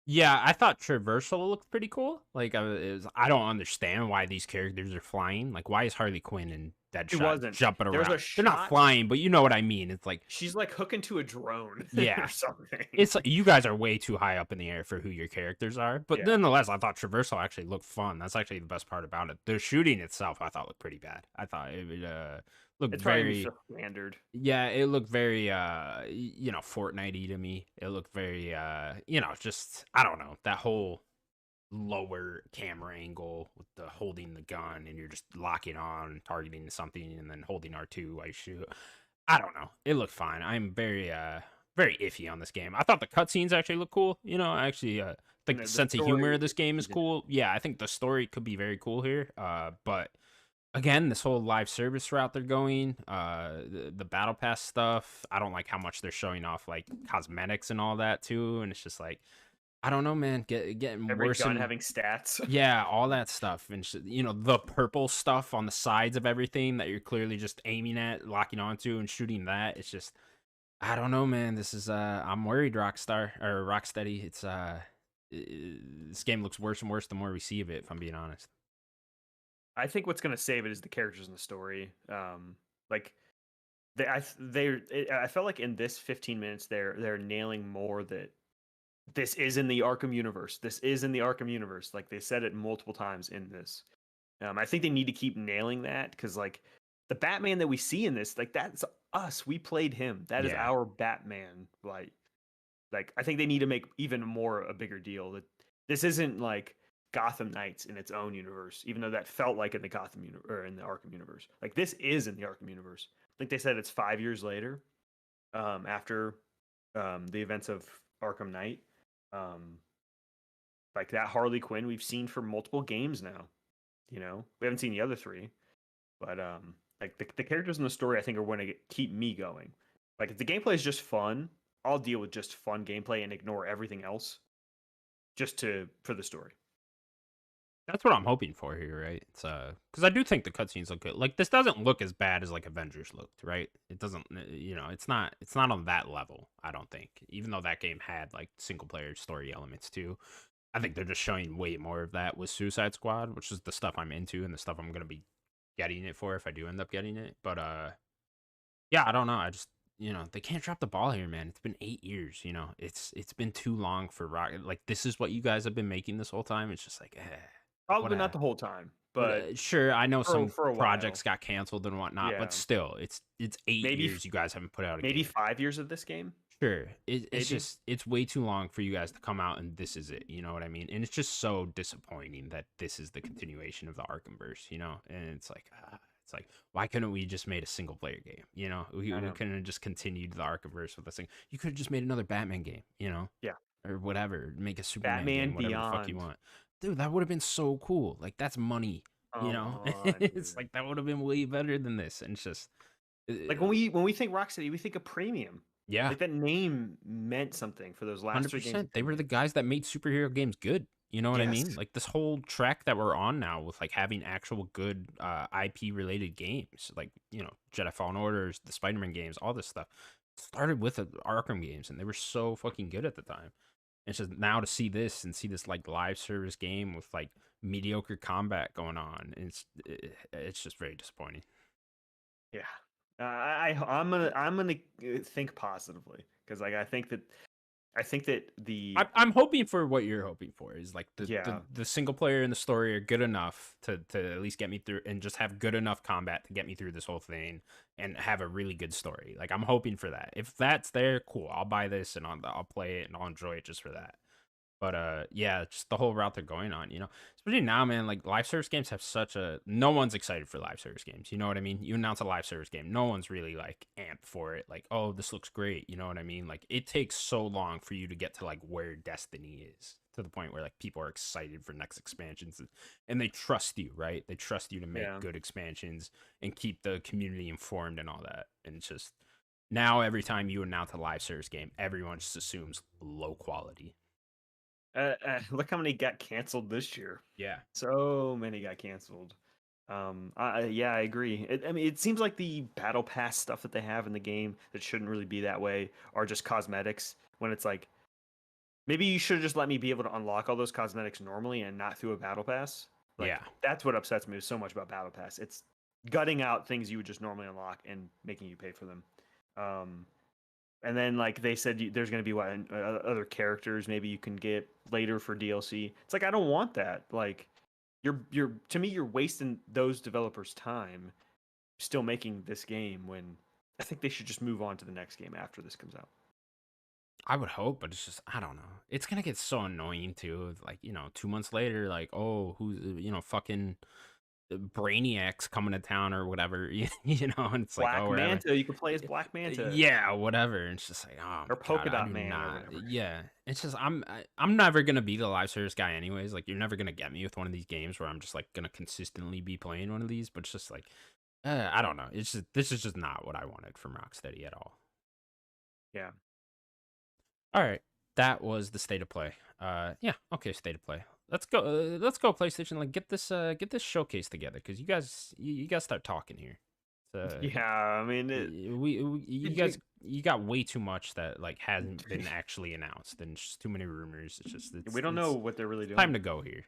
Yeah, I thought traversal looked pretty cool. Like, I don't understand why these characters are flying. Like, why is Harley Quinn and It Deadshot wasn't. jumping There's around? a They're not shot. flying, but you know what I mean. It's like, She's like hooking to a drone or yeah, something. it's like you guys are way too high up in the air for who your characters are. But Yeah, nonetheless, I thought traversal actually looked fun. That's actually the best part about it. The shooting itself, I thought looked pretty bad. I thought it would, looked it's probably gonna be very. so standard. Yeah, it looked very Fortnite-y to me. It looked very just I don't know, that whole lower camera angle with the holding the gun and you're just locking on, targeting something and then holding R2 while you shoot. I don't know. It looked fine. I'm very iffy on this game. I thought the cutscenes actually look cool. I actually And think the the sense of humor story of this game is isn't. cool. Yeah, I think the story could be very cool here. But again, this whole live service route they're going, the battle pass stuff, I don't like how much they're showing off like cosmetics and all that too, and it's just like I don't know, man, getting Every worse gun and having stats. yeah, all that stuff and the purple stuff on the sides of everything that you're clearly just aiming at, locking onto and shooting that. It's just I don't know, man. This is I'm worried, Rockstar or Rocksteady. It's this game looks worse and worse the more we see of it, if I'm being honest. I think what's gonna save it is the characters in the story. Like I felt like in this 15 minutes they're nailing more that this is in the Arkham universe. This is in the Arkham universe. Like they said it multiple times in this. I think they need to keep nailing that because like the Batman that we see in this, like that's us. We played him. That is Yeah. our Batman. Like I think they need to make even more a bigger deal that this isn't like Gotham Knights in its own universe, even though that felt like in the Gotham universe or in the Arkham universe. Like this is in the Arkham universe. I think they said it's 5 years later, after the events of Arkham Knight. Um, like that Harley Quinn we've seen for multiple games now. We haven't seen the other three, but like the characters in the story, I think are going to keep me going. Like if the gameplay is just fun, I'll deal with just fun gameplay and ignore everything else just for the story. That's what I'm hoping for here, right? It's because I do think the cutscenes look good. Like this doesn't look as bad as like Avengers looked, right? It doesn't, it's not on that level. I don't think, even though that game had like single player story elements too. I think they're just showing way more of that with Suicide Squad, which is the stuff I'm into and the stuff I'm gonna be getting it for if I do end up getting it. But yeah, I don't know. I just they can't drop the ball here, man. It's been 8 years. It's been too long for Rock. Like this is what you guys have been making this whole time. It's just like, what Probably not a. the whole time, But but sure, I know some for a while. projects got canceled and whatnot, but Yeah, still, it's eight maybe years you guys haven't put out a maybe game. 5 years of this game. Sure, it's Maybe just it's way too long for you guys to come out and this is it. You know what I mean? And it's just so disappointing that this is the continuation of the Arkhamverse. And it's like why couldn't we just made a single player game? I We know. couldn't have just continued the Arkhamverse with this thing. You could have just made another Batman game. Yeah, Or whatever. Make a Superman Batman game, whatever the fuck you Beyond. want. Dude, that would have been so cool. Like that's money, Come on, it's dude. like that would have been way better than this. And it's just Like when we think Rocksteady, we think of premium. yeah, Like that name meant something for those last three games 100%. of They were the premium. guys that made superhero games good. You know what I Yes, mean? Like this whole track that we're on now with like having actual good IP related games, like Jedi Fallen Orders, the Spider-Man games, all this stuff. started with the Arkham games, and they were so fucking good at the time. It's just now to see this and see this like live service game with like mediocre combat going on, it's just very disappointing. Yeah. I'm gonna think positively because like I think that the I'm hoping for what you're hoping for is like yeah the single player and the story are good enough to at least get me through and just have good enough combat to get me through this whole thing and have a really good story. Like I'm hoping for that. If that's there, cool. I'll buy this and I'll play it and I'll enjoy it just for that. But yeah, just the whole route they're going on, especially now, man. Like live service games have such a no one's excited for live service games. You know what I mean? You announce a live service game, no one's really like amped for it. Like, oh, this looks great. You know what I mean? Like it takes so long for you to get to like where Destiny is to the point where like people are excited for next expansions and they trust you, right? They trust you to make yeah. good expansions and keep the community informed and all that. And it's just now every time you announce a live service game, everyone just assumes low quality. Look how many got canceled this year. Yeah. So many got canceled. Yeah, I agree. I mean, it seems like the battle pass stuff that they have in the game that shouldn't really be that way are just cosmetics. When it's like, maybe you should have just let me be able to unlock all those cosmetics normally and not through a battle pass. Like, Yeah. that's what upsets me so much about battle pass. It's gutting out things you would just normally unlock and making you pay for them. And then like they said, there's going to be other characters maybe you can get later for DLC. It's like I don't want that. Like you're to me you're wasting those developers' time still making this game when I think they should just move on to the next game after this comes out. I would hope, but it's just I don't know. It's gonna get so annoying too. Like 2 months later, like who's fucking Brainiac's coming to town or whatever. And it's like Black we're having Manta, you can play as Black Manta yeah, whatever. And it's just like oh or my god, Polka I Dot do Man or not. whatever. Yeah, it's just I'm never gonna be the live service guy anyways. Like you're never gonna get me with one of these games where I'm just like gonna consistently be playing one of these. But it's just like I don't know. It's just this is just not what I wanted from Rocksteady at all. Yeah. All right, that was the state of play. Yeah, okay, state of play. Let's go. PlayStation. Like, get this showcase together because you guys start talking here. Yeah, I mean, You guys, you got way too much that like hasn't been actually announced, and just too many rumors. we don't know what they're really doing. Time to go here.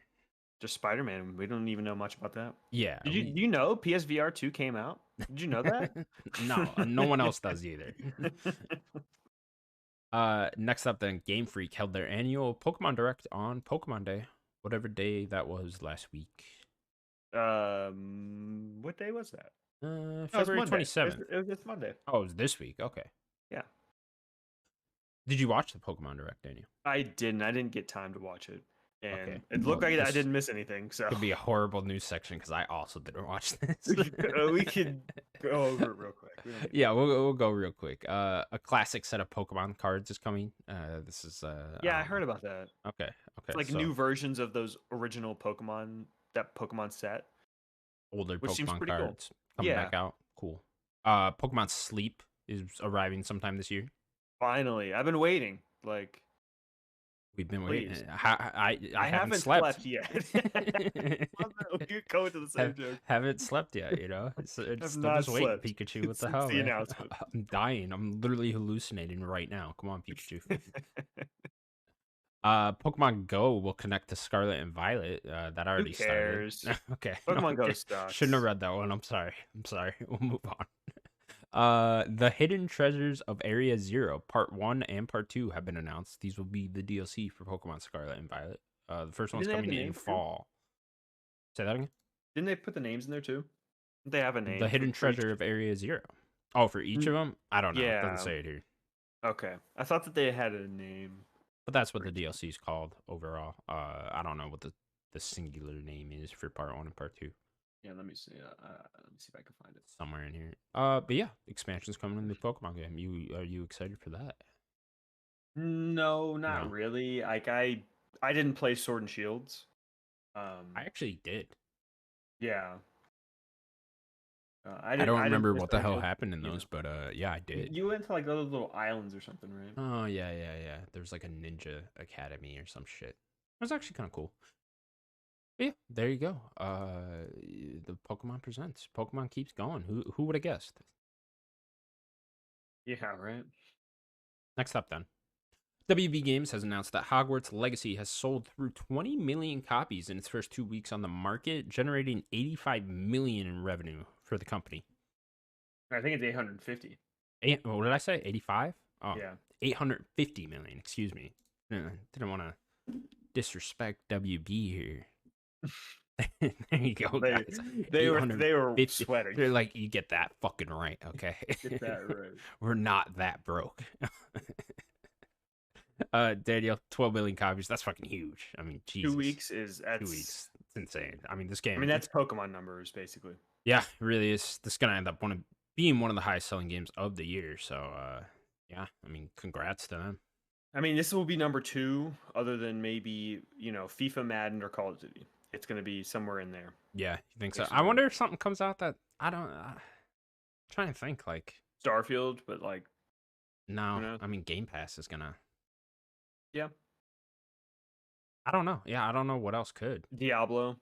Just Spider-Man. We don't even know much about that. Yeah. Do you know PSVR 2 came out? Did you know that? No, no one else does either. Next up, then Game Freak held their annual Pokemon Direct on Pokemon Day, whatever day that was last week. What day was that? February 27th. It was this Monday. Oh, it was this week. Okay. Yeah. Did you watch the Pokemon Direct, Daniel? I didn't. I didn't get time to watch it. And Okay. it looked like I didn't miss anything. So Could be a horrible news section because I also didn't watch this. we could go over it real quick. Yeah, we'll go real quick. A classic set of Pokemon cards is coming. This is yeah, I heard about that. Okay. It's like new versions of those original Pokemon, that Pokemon set. Older which seems Pokemon pretty cool. cards coming back out. Cool. Pokemon Sleep is arriving sometime this year. Finally, I've been waiting. Like we've been please. waiting. I haven't slept yet. We're going to the same joke. Haven't slept yet. It's still just waiting. Pikachu, what the hell? The announcement. I'm dying. I'm literally hallucinating right now. Come on, Pikachu. Pokemon Go will connect to Scarlet and Violet. That already started. Okay. Pokemon Go sucks. Shouldn't have read that one. I'm sorry. We'll move on. The Hidden Treasures of Area Zero, Part 1 and Part 2 have been announced. These will be the DLC for Pokemon Scarlet and Violet. The first one's coming in fall. Say that again? Didn't they put the names in there too? Didn't they have a name? The Hidden Treasure of Area Zero. Oh, for each of them? I don't know. Yeah. It doesn't say it here. Okay. I thought that they had a name. But that's what the DLC is called overall. I don't know what the singular name is for Part 1 and Part 2. Yeah, let me see. Let me see if I can find it somewhere in here. But yeah, expansion's coming in the Pokemon game. Are you excited for that? No, not really. Like I didn't play Sword and Shields. I actually did. Yeah. I don't remember what the hell happened in those, but yeah, I did. You went to like those little islands or something, right? Oh yeah. There's like a ninja academy or some shit. It was actually kind of cool. But yeah, there you go. The Pokemon presents. Pokemon keeps going. Who would have guessed? Yeah, right. Next up, then. WB Games has announced that Hogwarts Legacy has sold through 20 million copies in its first 2 weeks on the market, generating 85 million in revenue for the company. I think it's 850. What did I say? 85? Oh, Yeah. 850 million. Excuse me. Didn't want to disrespect WB here. There you go, They guys. they were 850. sweating. They're like, you get that fucking right, okay? Get that right. We're not that broke. Daniel, 12 million copies. That's fucking huge. I mean, Jesus. 2 weeks is 2 weeks. It's insane. I mean, this game. I mean, that's Pokemon numbers basically. Yeah, it really is. This is gonna end up being one of the highest selling games of the year. So, yeah. I mean, congrats to them. I mean, this will be number 2, other than maybe FIFA, Madden, or Call of Duty. It's going to be somewhere in there. Yeah, you think so? I wonder if something comes out that I don't. Trying to think like Starfield, but like no. I mean, Game Pass is gonna. Yeah. I don't know. Yeah, I don't know what else could. Diablo.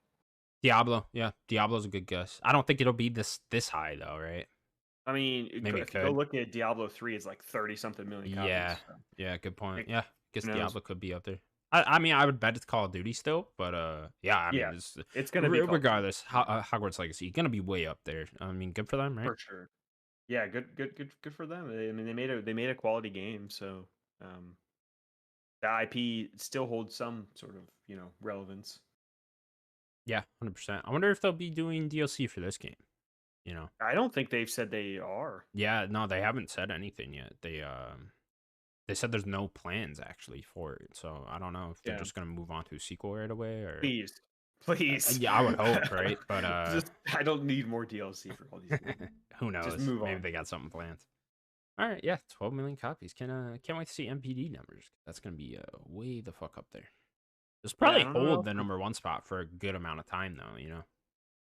Yeah, Diablo's a good guess. I don't think it'll be this high though, right? I mean, Maybe if you go look at Diablo 3, it's like 30 something million copies. Yeah, so. yeah, good point. Like, yeah, guess knows? Diablo could be up there. I mean, I would bet it's Call of Duty still, but yeah, I mean, it's gonna be regardless. Hogwarts Legacy gonna be way up there. I mean, good for them, right? For sure. Yeah, good for them. I mean, they made a quality game, so the IP still holds some sort of relevance. Yeah, 100%. I wonder if they'll be doing DLC for this game. I don't think they've said they are. Yeah, no, they haven't said anything yet. They said there's no plans actually for it, so I don't know if they're just gonna move on to a sequel right away or. Please. Yeah, I would hope, right? But I don't need more DLC for all these games. Who knows? Just move Maybe on. they got something planned. All right, yeah, 12 million copies. Can't wait to see MPD numbers. That's gonna be way the fuck up there. It's probably hold the number 1 spot for a good amount of time though.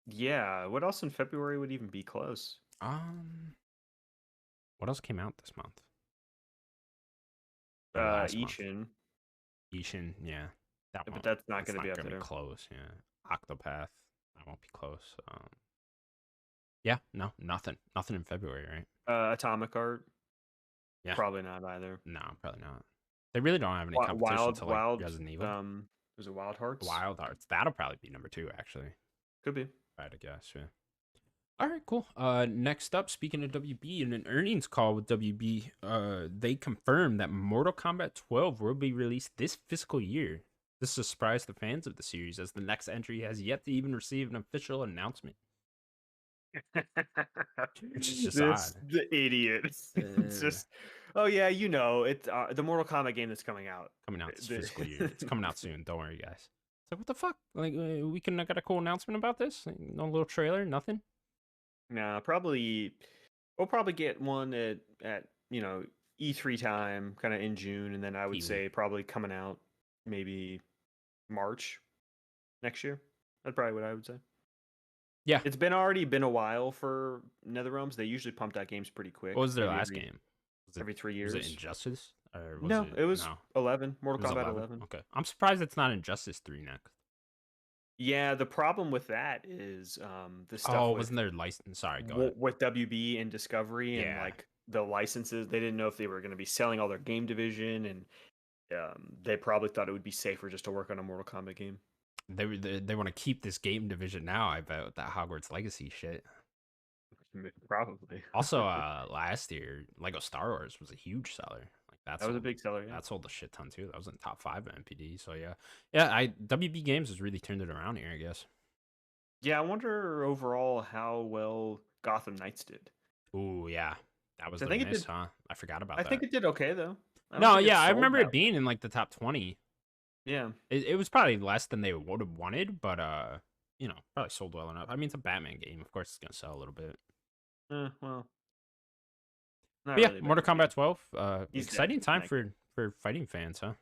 Yeah. What else in February would even be close? What else came out this month? Ishin. Ishin, yeah. But that's not going to be up there. Close, yeah. Octopath, that won't be close. Yeah, no, nothing in February, right? Atomic Heart. Yeah, probably not either. No, probably not. They really don't have any competition to like Resident Evil. Was it Wild Hearts? Wild Hearts. That'll probably be number 2, actually. Could be. I'd guess, yeah. All right, cool. Next up, speaking of WB, in an earnings call with WB, they confirmed that Mortal Kombat 12 will be released this fiscal year. This is a surprise to fans of the series, as the next entry has yet to even receive an official announcement. Which is just odd. The idiot. It's just, oh yeah, it's the Mortal Kombat game that's coming out. This fiscal year. It's coming out soon. Don't worry, guys. It's like, what the fuck? Like, we can got a cool announcement about this? Like, no little trailer, nothing. Nah, we'll probably get one at E3 time, kind of in June, and then I would say probably coming out maybe March next year. That's probably what I would say. Yeah, it's already been a while for NetherRealms. They usually pump out games pretty quick. What was their last game? Every 3 years. Was it Injustice? Or was it was 11. Mortal Kombat 11. Okay, I'm surprised it's not Injustice 3 next. Yeah, the problem with that is the stuff. Oh, wasn't there license? Sorry, go ahead. With WB and Discovery and like the licenses, they didn't know if they were going to be selling all their game division, and they probably thought it would be safer just to work on a Mortal Kombat game. They want to keep this game division now. I bet with that Hogwarts Legacy shit. Probably. Also, last year, Lego Star Wars was a huge seller. Like that was a big seller. Yeah, that sold a shit ton too. That was in top 5 of MPD. So yeah. WB Games has really turned it around here, I guess. Yeah, I wonder overall how well Gotham Knights did. Ooh, yeah, that was the miss, huh? I forgot about that. I think it did okay though. I remember it being in like the top 20. Yeah, it was probably less than they would have wanted, but probably sold well enough. I mean, it's a Batman game. Of course, it's gonna sell a little bit. Well. But yeah, really Mortal Kombat 12. Exciting time for fighting fans, huh?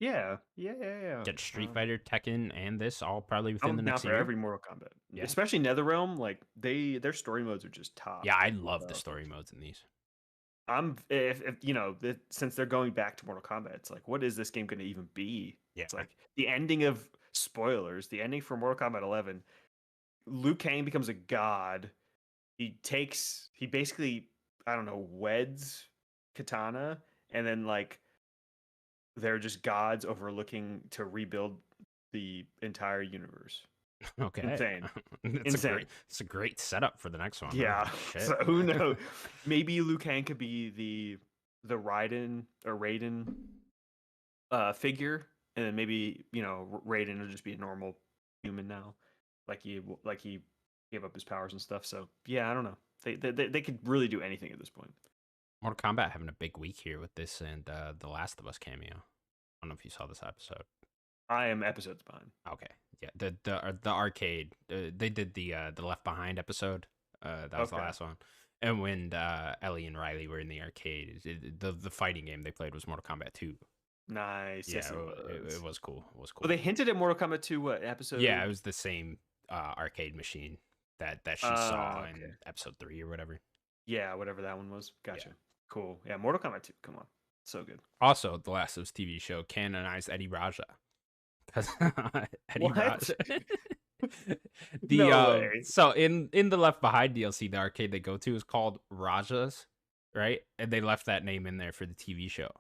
Yeah. Get Street Fighter, Tekken, and this all probably within the next year. For every Mortal Kombat, especially NetherRealm. Like their story modes are just top. Yeah, I love the story modes in these. If since they're going back to Mortal Kombat, it's like, what is this game going to even be? Yeah. It's like the ending of spoilers. The ending for Mortal Kombat 11. Liu Kang becomes a god. He basically I don't know, weds Katana, and then like they're just gods overlooking to rebuild the entire universe. Okay. Insane. It's Insane. a great setup for the next one. Yeah. Huh? Shit. So who knows? Maybe Liu Kang could be the Raiden or Raiden figure, and then maybe Raiden will just be a normal human now, like he gave up his powers and stuff. So yeah, I don't know. They could really do anything at this point. Mortal Kombat having a big week here with this and the Last of Us cameo. I don't know if you saw this episode. I am episodes behind. Okay, yeah, the arcade. They did the Left Behind episode. That was the last one. And when Ellie and Riley were in the arcade, the fighting game they played was Mortal Kombat 2. Nice. Yeah, Yes, it was cool. It was cool. Well, they hinted at Mortal Kombat 2 what episode? Yeah, it was the same arcade machine that she saw in episode 3 or whatever. Yeah, whatever that one was. Gotcha. Yeah. Cool. Yeah, Mortal Kombat 2. Come on. So good. Also, the Last of Us TV show canonized Eddie Raja. Because Eddie What? Raja. No way. So in the Left Behind DLC, the arcade they go to is called Raja's, right? And they left that name in there for the TV show.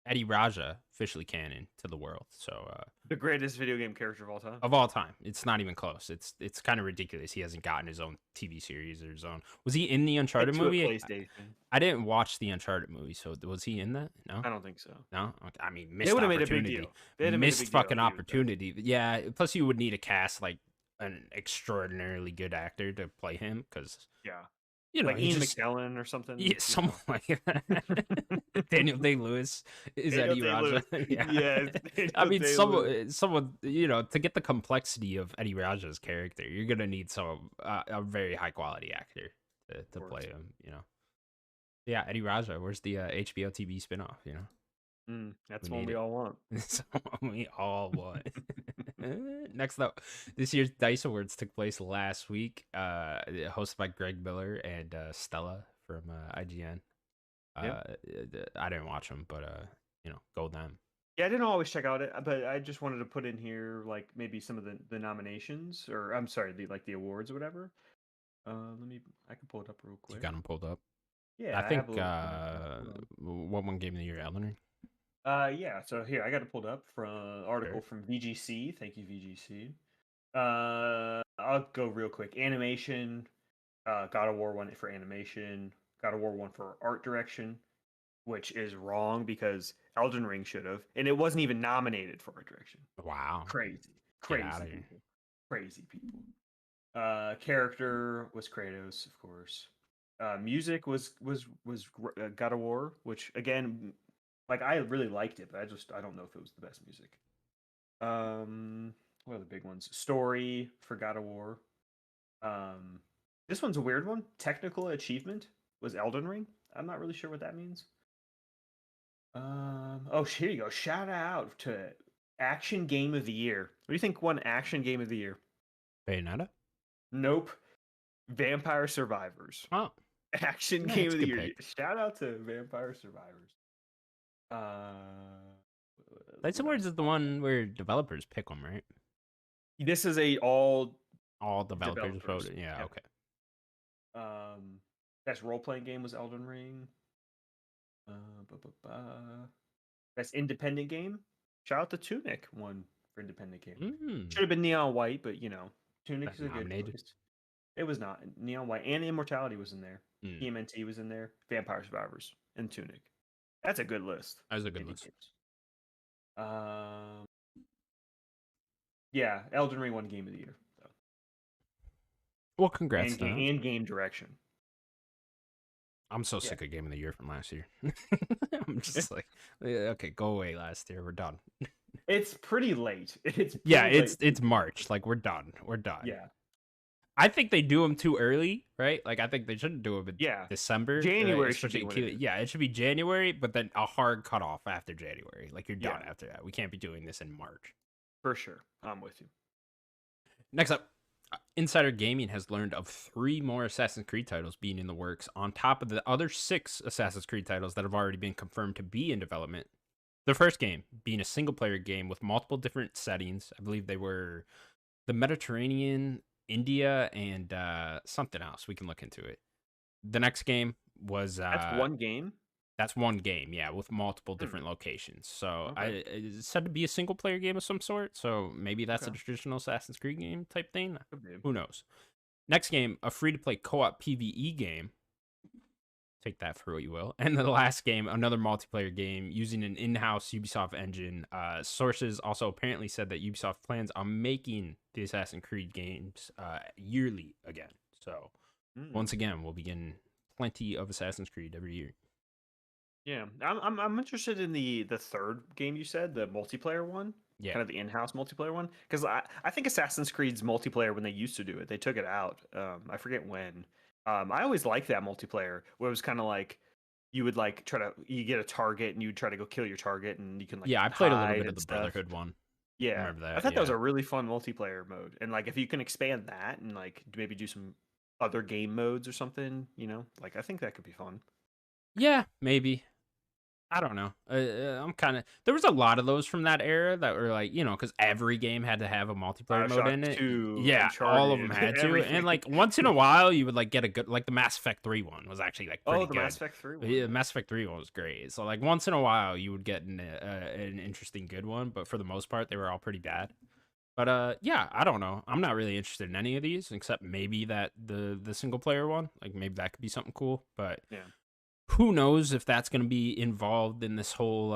Eddie Raja officially canon to the world. So the greatest video game character of all time. Of all time. It's not even close. It's kind of ridiculous. He hasn't gotten his own TV series or his own. Was he in the Uncharted movie? PlayStation. I didn't watch the Uncharted movie, so was he in that? No, I don't think so. No, I mean, missed they would have opportunity. made a big deal. Missed fucking opportunity. Yeah. Plus, you would need to cast like an extraordinarily good actor to play him because like Ian McKellen or something. Yeah, someone like that. Daniel Day-Lewis is Eddie Raja. Yeah. I mean, someone, to get the complexity of Eddie Raja's character, you're gonna need a very high quality actor to play him. Yeah, Eddie Raja. Where's the HBO TV spinoff? That's what we all want. That's what we all want. Next up, this year's Dice Awards took place last week, hosted by Greg Miller and Stella from IGN. I didn't watch them, but go them. Yeah, I didn't always check out it, but I just wanted to put in here like maybe some of the nominations, or I'm sorry, the awards or whatever. I can pull it up real quick. You got them pulled up? Yeah, I think what one game of the year, Elden Ring? Yeah, so here I got it pulled up from article from VGC. Thank you, VGC. I'll go real quick. Animation, God of War won it for animation. God of War won for art direction, which is wrong because Elden Ring should have, and it wasn't even nominated for art direction. Wow, crazy people. Crazy people. Character was Kratos, of course. Music was God of War, which again. Like I really liked it, but I don't know if it was the best music. What are the big ones? Story for God of War. This one's a weird one. Technical achievement was Elden Ring. I'm not really sure what that means. Oh, here you go. Shout out to Action Game of the Year. What do you think won Action Game of the Year? Bayonetta? Nope. Vampire Survivors. Oh. Action Game of the Year. Shout out to Vampire Survivors. Dice Awards is the one where developers pick them, right? This is all developers voted. Yeah, okay. Best role playing game was Elden Ring. Best independent game. Shout out to Tunic won for independent game. Should have been Neon White, but Tunic is a good choice. It was not. Neon White and Immortality was in there. TMNT was in there. Vampire Survivors and Tunic. That's a good list. That was a good list. Yeah, Elden Ring won Game of the Year. So. Well, congrats. And game direction. I'm so sick of Game of the Year from last year. I'm just like, okay, go away last year. We're done. It's pretty late. It's March. Like, we're done. Yeah. I think they do them too early, right? Like, I think they shouldn't do them in December. January should be it should be January, but then a hard cutoff after January. Like, you're done after that. We can't be doing this in March. For sure. I'm with you. Next up, Insider Gaming has learned of 3 more Assassin's Creed titles being in the works, on top of the other 6 Assassin's Creed titles that have already been confirmed to be in development. The first game being a single-player game with multiple different settings. I believe they were the Mediterranean, India, and something else. We can look into it. The next game was That's one game. that's one game, yeah, with multiple Hmm. different locations. So Okay. it's said to be a single player game of some sort. So maybe that's a Okay. traditional Assassin's Creed game type thing. Could be. Who knows? Next game, a free to play co op PVE game. Take that for what you will. And the last game, another multiplayer game using an in-house Ubisoft engine. Sources also apparently said that Ubisoft plans on making the Assassin's Creed games yearly again. So Hmm. once again, we'll be getting plenty of Assassin's Creed every year. Yeah, I'm interested in the third game you said, the multiplayer one, Yeah. kind of the in-house multiplayer one, because I think Assassin's Creed's multiplayer when they used to do it, they took it out. I forget when. I always liked that multiplayer where it was kind of like you would like you get a target and you try to go kill your target and you can like Yeah, I played a little hide bit of and the stuff. Brotherhood one. I Yeah, remember I that. thought that was Yeah. a really fun multiplayer mode, and like if you can expand that and like maybe do some other game modes or something, like I think that could be fun. Yeah, maybe. I don't know. I'm kind of. There was a lot of those from that era that were like, because every game had to have a multiplayer mode Bioshock in it. 2, Yeah, all of them Uncharted, had to. And everything. like once in a while, you would like get a good, like the Mass Effect 3 one was actually like Oh, pretty the Mass good. Effect 3 one, Yeah, yeah. Mass Effect 3 one was great. So like once in a while, you would get an interesting good one, but for the most part, they were all pretty bad. But yeah, I don't know. I'm not really interested in any of these except maybe that the single player one. Like maybe that could be something cool, but Yeah. who knows if that's going to be involved in this whole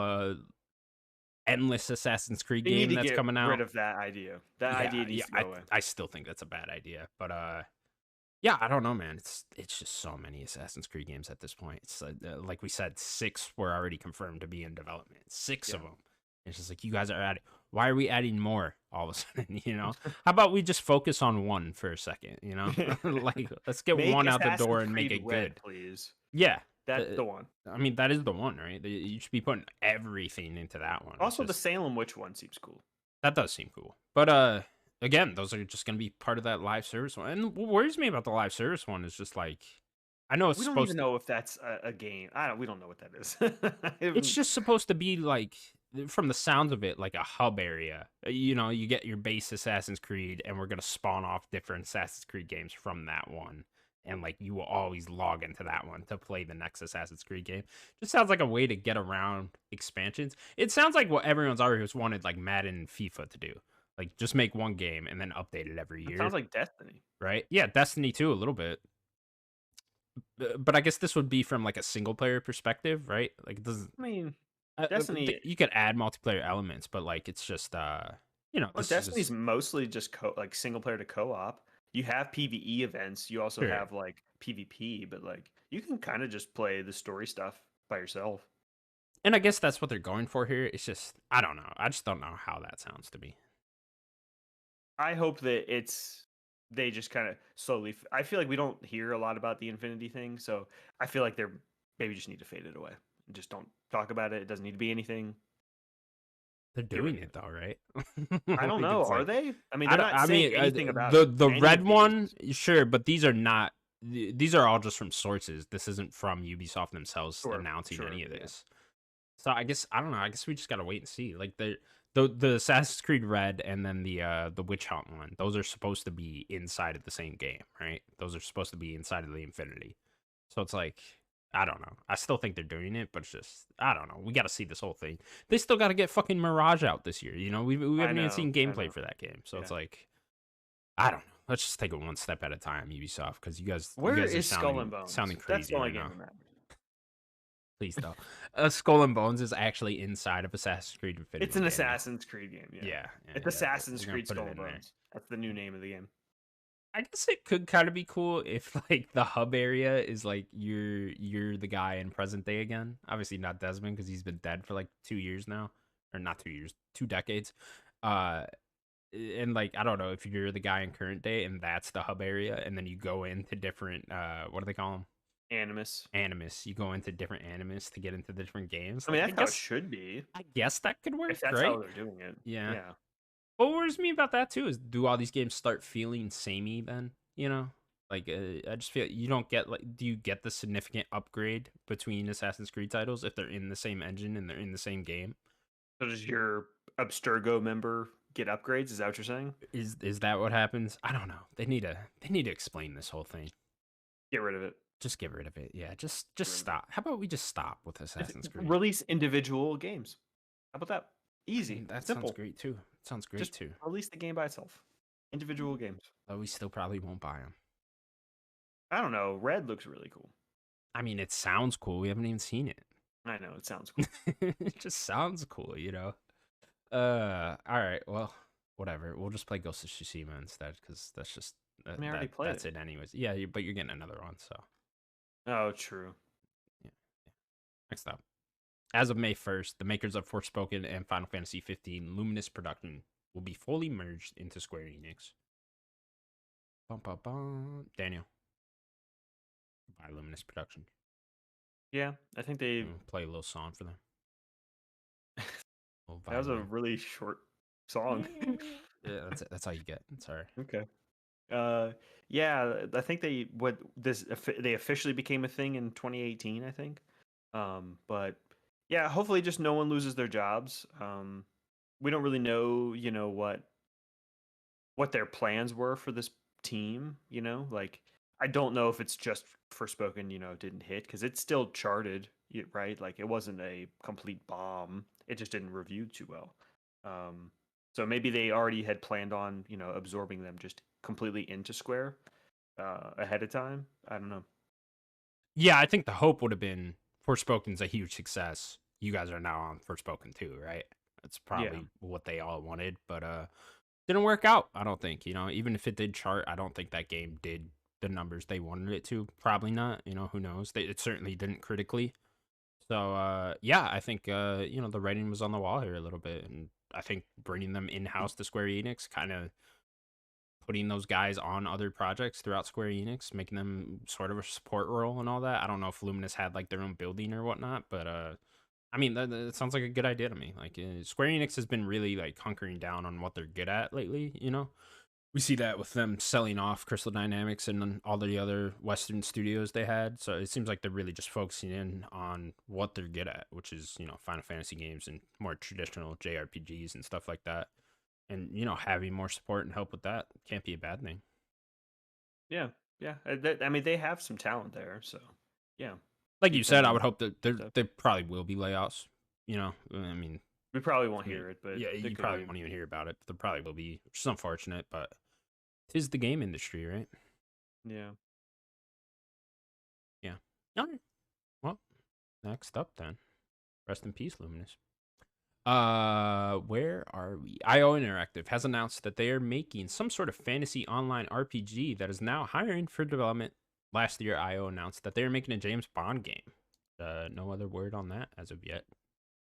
endless Assassin's Creed They need game to that's get coming rid out. of that idea. That Yeah, idea yeah, needs to go away. I still think that's a bad idea, but yeah, I don't know, man. It's just so many Assassin's Creed games at this point. It's like we said, 6 were already confirmed to be in development. 6 Yeah. of them. It's just like you guys are adding. Why are we adding more all of a sudden? How about we just focus on one for a second? Like let's get Make one out the Assassin's door and make Creed it Red, good. please. Yeah, That's the one. I mean that is the one, right? You should be putting everything into that one. It's Also, the just Salem Witch one seems cool. that does seem cool. But again, those are just gonna be part of that live service one. And what worries me about the live service one is just like I know it's We don't even supposed to know if that's a game. We don't know what that is. it's just supposed to be like from the sounds of it, like a hub area. You get your base Assassin's Creed and we're gonna spawn off different Assassin's Creed games from that one. And like you will always log into that one to play the next Assassin's Creed game. Just sounds like a way to get around expansions. It sounds like what everyone's always wanted, like Madden and FIFA to do. Like just make one game and then update it every It year, sounds like Destiny. right? Yeah, Destiny too, a little bit. But I guess this would be from like a single player perspective, right? Like it doesn't. I mean, Destiny. You could add multiplayer elements, but like it's just Well, this is Destiny's just mostly just like single player to co-op. You have PvE events. You also sure. have like PvP, but like you can kind of just play the story stuff by yourself. And I guess that's what they're going for here. It's just I don't know. I just don't know how that sounds to me. I hope that they just kind of slowly. I feel like we don't hear a lot about the Infinity thing, so I feel like they're maybe just need to fade it away. Just don't talk about it. It doesn't need to be anything. They're Get rid doing of it it. though, right? I don't Like know. it's Are like they? I mean, I they're don't. not I saying mean, anything about the any red of one, these. sure, but these are not. These are all just from sources. This isn't from Ubisoft themselves Sure, announcing sure, any of yeah. this. So I guess I don't know. I guess we just gotta wait and see. Like the Assassin's Creed Red and then the Witch Hunt one. Those are supposed to be inside of the same game, right? Those are supposed to be inside of the Infinity. So it's like I don't know. I still think they're doing it, but it's just I don't know. We got to see this whole thing. They still got to get fucking Mirage out this year. We I haven't even know, seen I gameplay know. for that game. So Yeah. it's like I don't know. Let's just take it one step at a time, Ubisoft, because you Where guys are is Skull and sounding Bones? That's the crazy only right game now. that matters. Please though. Skull and Bones is actually inside of Assassin's Creed It's Infinity, an Daniel. Assassin's Creed game, yeah. Yeah. It's We're Assassin's gonna Creed put it Skull and in there. Bones. That's the new name of the game. I guess it could kind of be cool if like the hub area is like you're the guy in present day again. Obviously not Desmond because he's been dead for like 2 years now, or not 2 years, 2 decades. Uh, and like I don't know if you're the guy in current day and that's the hub area, and then you go into different what do they call them? Animus. Animus. You go into different animus to get into the different games. I mean, Like that's how it should be. I guess that could work, If that's how right? they're doing it. Yeah. Yeah. What worries me about that too is do all these games start feeling samey then? Like I just feel you don't get like do you get the significant upgrade between Assassin's Creed titles if they're in the same engine and they're in the same game? So does your Abstergo member get upgrades? Is that what you're saying? Is that what happens? I don't know. They need to explain this whole thing. Get rid of it. Just get rid of it. Yeah, just Get rid of it. stop. How about we just stop with Assassin's Creed? Release individual games. How about that? Easy, That sounds simple. great too. Sounds great Just too. release the game by itself. Individual games. But we still probably won't buy them. I don't know. Red looks really cool. I mean, it sounds cool. We haven't even seen it. I know it sounds cool. It just sounds cool, you know. All right. Well, whatever. We'll just play Ghost of Tsushima instead, because that's just I mean, I already played that's it anyways. Yeah, but you're getting another one, so Oh, true. yeah. Next up, as of May 1st, the makers of Forspoken and Final Fantasy 15 Luminous Production will be fully merged into Square Enix. Bum, bum, bum. Daniel, buy Luminous Production. Yeah, I think they. Play a little song for them. That was a really short song. Yeah, that's it. That's all you get. Sorry. Okay. Yeah, I think they officially became a thing in 2018, I think. But yeah, hopefully just no one loses their jobs. We don't really know, what their plans were for this team, like I don't know if it's just Forspoken, didn't hit because it's still charted, right? Like it wasn't a complete bomb. It just didn't review too well. So maybe they already had planned on, absorbing them just completely into Square ahead of time. I don't know. Yeah, I think the hope would have been Forspoken's a huge success. You guys are now on Forspoken too, right? That's probably what they all wanted, but didn't work out. I don't think. Even if it did chart, I don't think that game did the numbers they wanted it to. Probably not. Who knows? It certainly didn't critically. So yeah, I think the writing was on the wall here a little bit, and I think bringing them in house to Square Enix, kind of putting those guys on other projects throughout Square Enix, making them sort of a support role and all that. I don't know if Luminous had like their own building or whatnot, but I mean that sounds like a good idea to me. Like Square Enix has been really like hunkering down on what they're good at lately. We see that with them selling off Crystal Dynamics and all the other Western studios they had. So it seems like they're really just focusing in on what they're good at, which is, Final Fantasy games and more traditional JRPGs and stuff like that. And, having more support and help with that can't be a bad thing. Yeah. Yeah. I mean, they have some talent there. So, yeah. Like you said, I would hope that there probably will be layoffs. I mean, we probably won't hear it, but yeah, you probably won't even hear about it. But there probably will be, which is unfortunate, but 'tis the game industry, right? Yeah. Yeah. All right. Well, next up then. Rest in peace, Luminous. Where are we? IO Interactive has announced that they are making some sort of fantasy online RPG that is now hiring for development. Last year, IO announced that they are making a James Bond game. No other word on that as of yet.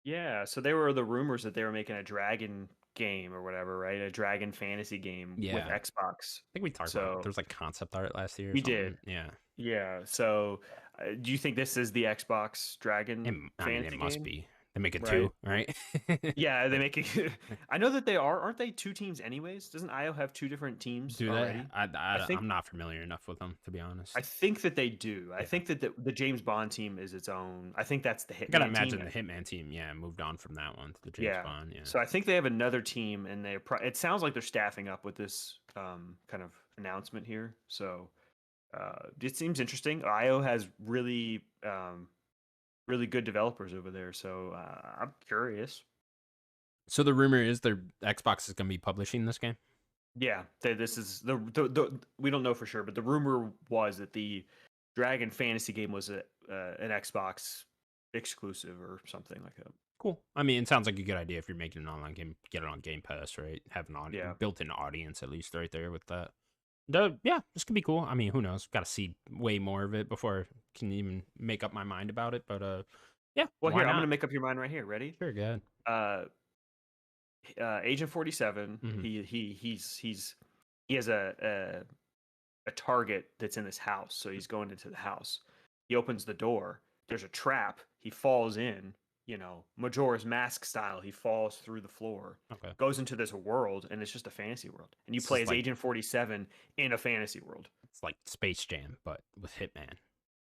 Yeah, so there were the rumors that they were making a dragon game or whatever, right? A dragon fantasy game with Xbox. I think we talked about it. There was like concept art last year. We did. Yeah. Yeah. So, do you think this is the Xbox Dragon fantasy it must game? be. They make it two, right? Yeah, they make it. I know that they aren't they two teams anyways? Doesn't IO have two different teams do already? I'm not familiar enough with them, to be honest. I think that they do. I think that the James Bond team is its own. I think that's the Hitman. I gotta imagine the Hitman team, moved on from that one to the James Bond. Yeah. So I think they have another team, and it sounds like they're staffing up with this kind of announcement here. So it seems interesting. IO has really really good developers over there, so I'm curious. So the rumor is their Xbox is going to be publishing this game? Yeah, this is the we don't know for sure, but the rumor was that the Dragon Fantasy game was an Xbox exclusive or something like that. Cool. I mean, it sounds like a good idea if you're making an online game, get it on Game Pass, right? Have an built-in audience at least right there with that. Yeah, this could be cool. I mean, who knows? Got to see way more of it before I can even make up my mind about it. But yeah. Well, here I'm gonna make up your mind right here. Ready? Sure, go ahead. Agent 47. Mm-hmm. He has a target that's in this house, so he's going into the house. He opens the door. There's a trap. He falls in. Majora's Mask style. He falls through the floor. Okay. Goes into this world, and it's just a fantasy world. And you play as Agent 47 in a fantasy world. It's like Space Jam, but with Hitman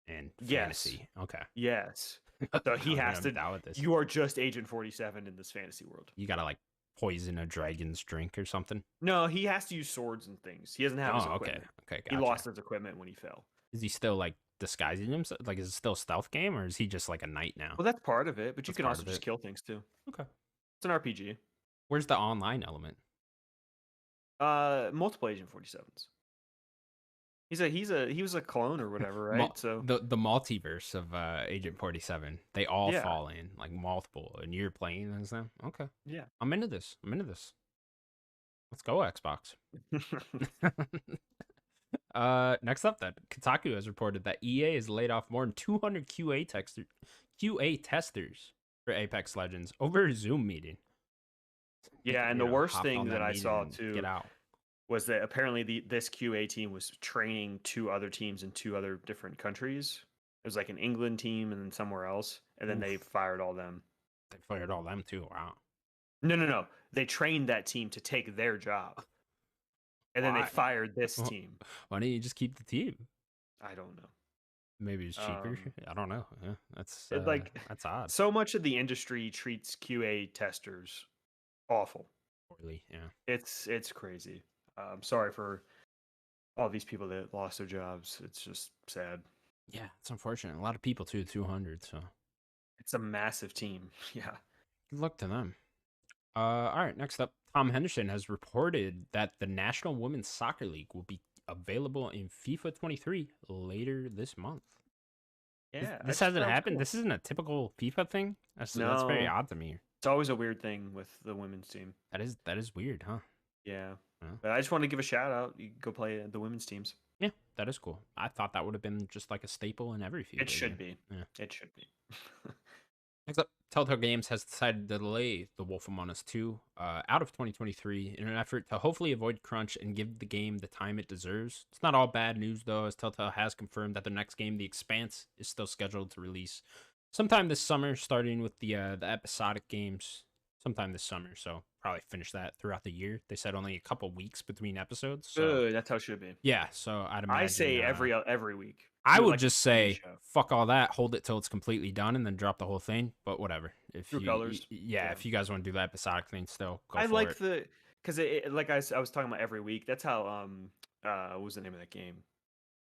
and fantasy. Okay. Yes. So he has to. You are just Agent 47 in this fantasy world. You gotta like poison a dragon's drink or something. No, he has to use swords and things. He doesn't have his equipment. Okay. Gotcha. He lost his equipment when he fell. Is he still like disguising himself? Like, is it still a stealth game, or is he just like a knight now? Well, that's part of it, but you That's can part also of just it. kill things too. Okay. It's an RPG. Where's the online element? Multiple Agent 47s. He was a clone or whatever, right? So The multiverse of Agent 47. They all yeah, fall in like multiple, and you're playing as them. Okay, yeah. I'm into this. I'm into this. Let's go, Xbox. Next up, that Kotaku has reported that EA has laid off more than 200 QA testers for Apex Legends over a Zoom meeting. Yeah, and You the know, worst hopped thing on that that I meeting saw and get too out. was that apparently this QA team was training two other teams in two other different countries. It was like an England team and then somewhere else, and then they Oof, fired all them. they fired all them too. Wow. No. They trained that team to take their job, and then they Why? fired this team. Why don't you just keep the team? I don't know. Maybe it's cheaper. I don't know. Yeah, Like that's odd. so much of the industry treats QA testers awful. Poorly, yeah. It's crazy. Sorry for all these people that lost their jobs. It's just sad. Yeah, it's unfortunate. A lot of people too, 200. So It's a massive team. Yeah. good luck to them. All right. Next up, Tom Henderson has reported that the National Women's Soccer League will be available in FIFA 23 later this month. Yeah. This hasn't Sounds happened. cool. This isn't a typical FIFA thing. That's very No, odd to me. it's always a weird thing with the women's team. That is weird, huh? Yeah. Yeah. But I just want to give a shout out. You go play the women's teams. Yeah, that is cool. I thought that would have been just like a staple in every FIFA It should game. be. Yeah. It should be. Next up, Telltale Games has decided to delay The Wolf Among Us 2 out of 2023 in an effort to hopefully avoid crunch and give the game the time it deserves. It's not all bad news, though, as Telltale has confirmed that their next game, The Expanse, is still scheduled to release sometime this summer, starting with the episodic games sometime this summer. So probably finish that throughout the year. They said only a couple weeks between episodes. So Good. That's how it should be. yeah, so I'd imagine. I say every week. I Do it would like just a TV say show. fuck all that, hold it till it's completely done, and then drop the whole thing. But whatever. If True colors. Yeah. if you guys want to do that episodic thing, still go I for like it. because like I was talking about every week. That's how what was the name of that game?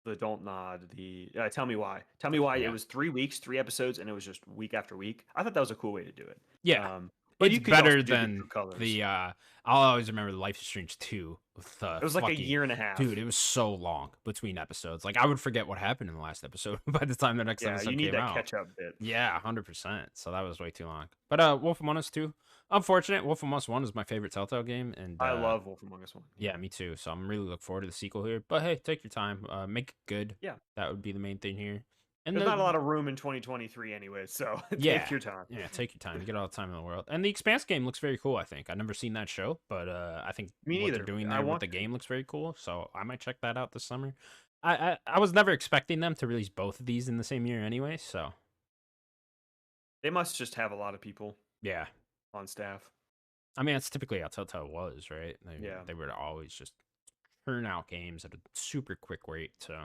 The Don't Nod. The Tell Me Why. Tell Me Why. It Yeah, was 3 weeks, 3 episodes, and it was just week after week. I thought that was a cool way to do it. yeah. But It's you could also better do the than True colors. the. I'll always remember the Life is Strange 2 with the It was like a fucking year and a half. dude. It was so long between episodes. Like I would forget what happened in the last episode by the time the next Yeah, episode you need came that out. catch up bit. Yeah, 100%. So that was way too long. But Wolf Among Us 2, unfortunate. Wolf Among Us 1 is my favorite Telltale game, and I love Wolf Among Us 1. yeah, me too. So I'm really looking forward to the sequel here. But hey, take your time. Make it good. Yeah. That would be the main thing here. And There's not a lot of room in 2023 anyway, so yeah, take your time. Yeah, take your time. You get all the time in the world. And the Expanse game looks very cool, I think. I've never seen that show, but I think Me what they're neither. doing I there with want the to. game looks very cool. So I might check that out this summer. I was never expecting them to release both of these in the same year anyway, so They must just have a lot of people yeah. on staff. I mean, that's typically how Telltale was, right? Yeah. They would always just turn out games at a super quick rate. So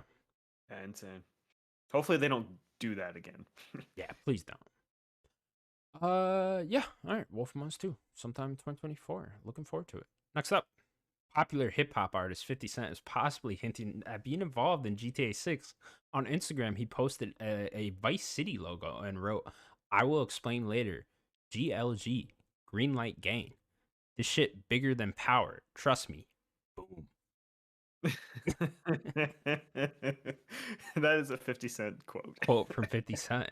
Yeah, insane. Hopefully they don't do that again. yeah, please don't. Yeah, all right. Wolf Among Us 2, sometime in 2024. Looking forward to it. Next up, popular hip hop artist 50 Cent is possibly hinting at being involved in GTA 6. On Instagram, he posted a Vice City logo and wrote, "I will explain later. GLG, Green Light Gang. This shit bigger than power. Trust me." Boom. That is a 50 Cent quote. Quote from 50 Cent.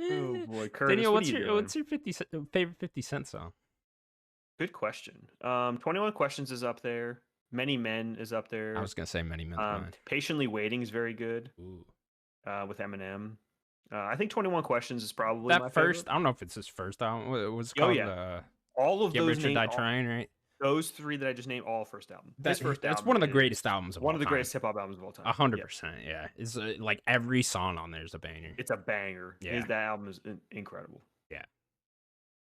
Oh boy, Curtis, Daniel, what are you doing? what's your favorite 50 Cent song? Good question. 21 Questions is up there. Many Men is up there. I was gonna say Many Men's Mind. Patiently Waiting is very good. Ooh. With Eminem. I think 21 Questions is probably That my first, favorite. I don't know if it's his first album. What was it Oh called? yeah. All of Get those Rich or Die Trying, right? those 3 that I just named, all first album. His first That's album one of the is greatest albums of one all of the time. greatest hip hop albums of all time. 100%, yeah. It's like every song on there is a banger. It's a banger. Yeah. That album is incredible. Yeah.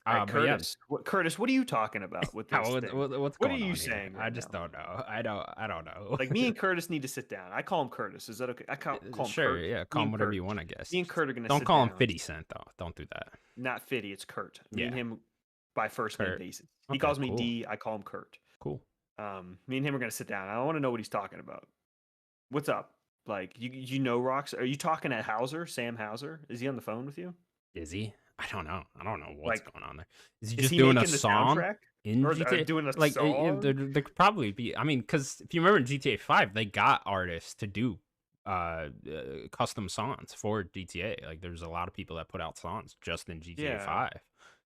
All right, But yeah. Curtis, what are you talking about with this thing? What's What going are you on saying here? right I just now? don't know. I don't know. Like me and Curtis need to sit down. I call him Curtis. Is that okay? I call him Sure, Kurt. yeah. Me Call him and whatever Kurt. you want, I guess. Me and Kurt are gonna Don't sit call him down. 50 Cent though. Don't do that. Not Fitty, it's Kurt. Me and Yeah. him by first name Kurt. basis. He Okay, calls me cool. D. I call him Kurt. Cool. Me and him are gonna sit down. I want to know what he's talking about. What's up? Like, you know Rocks? Are you talking to Hauser, Sam Hauser? Is he on the phone with you? Is he? I don't know. I don't know what's Like, going on there. Is he is just he doing a making the song soundtrack in or GTA? doing a Like, song? there could probably be. I mean, because if you remember in GTA 5, they got artists to do custom songs for GTA. Like, there's a lot of people that put out songs just in GTA Yeah. 5.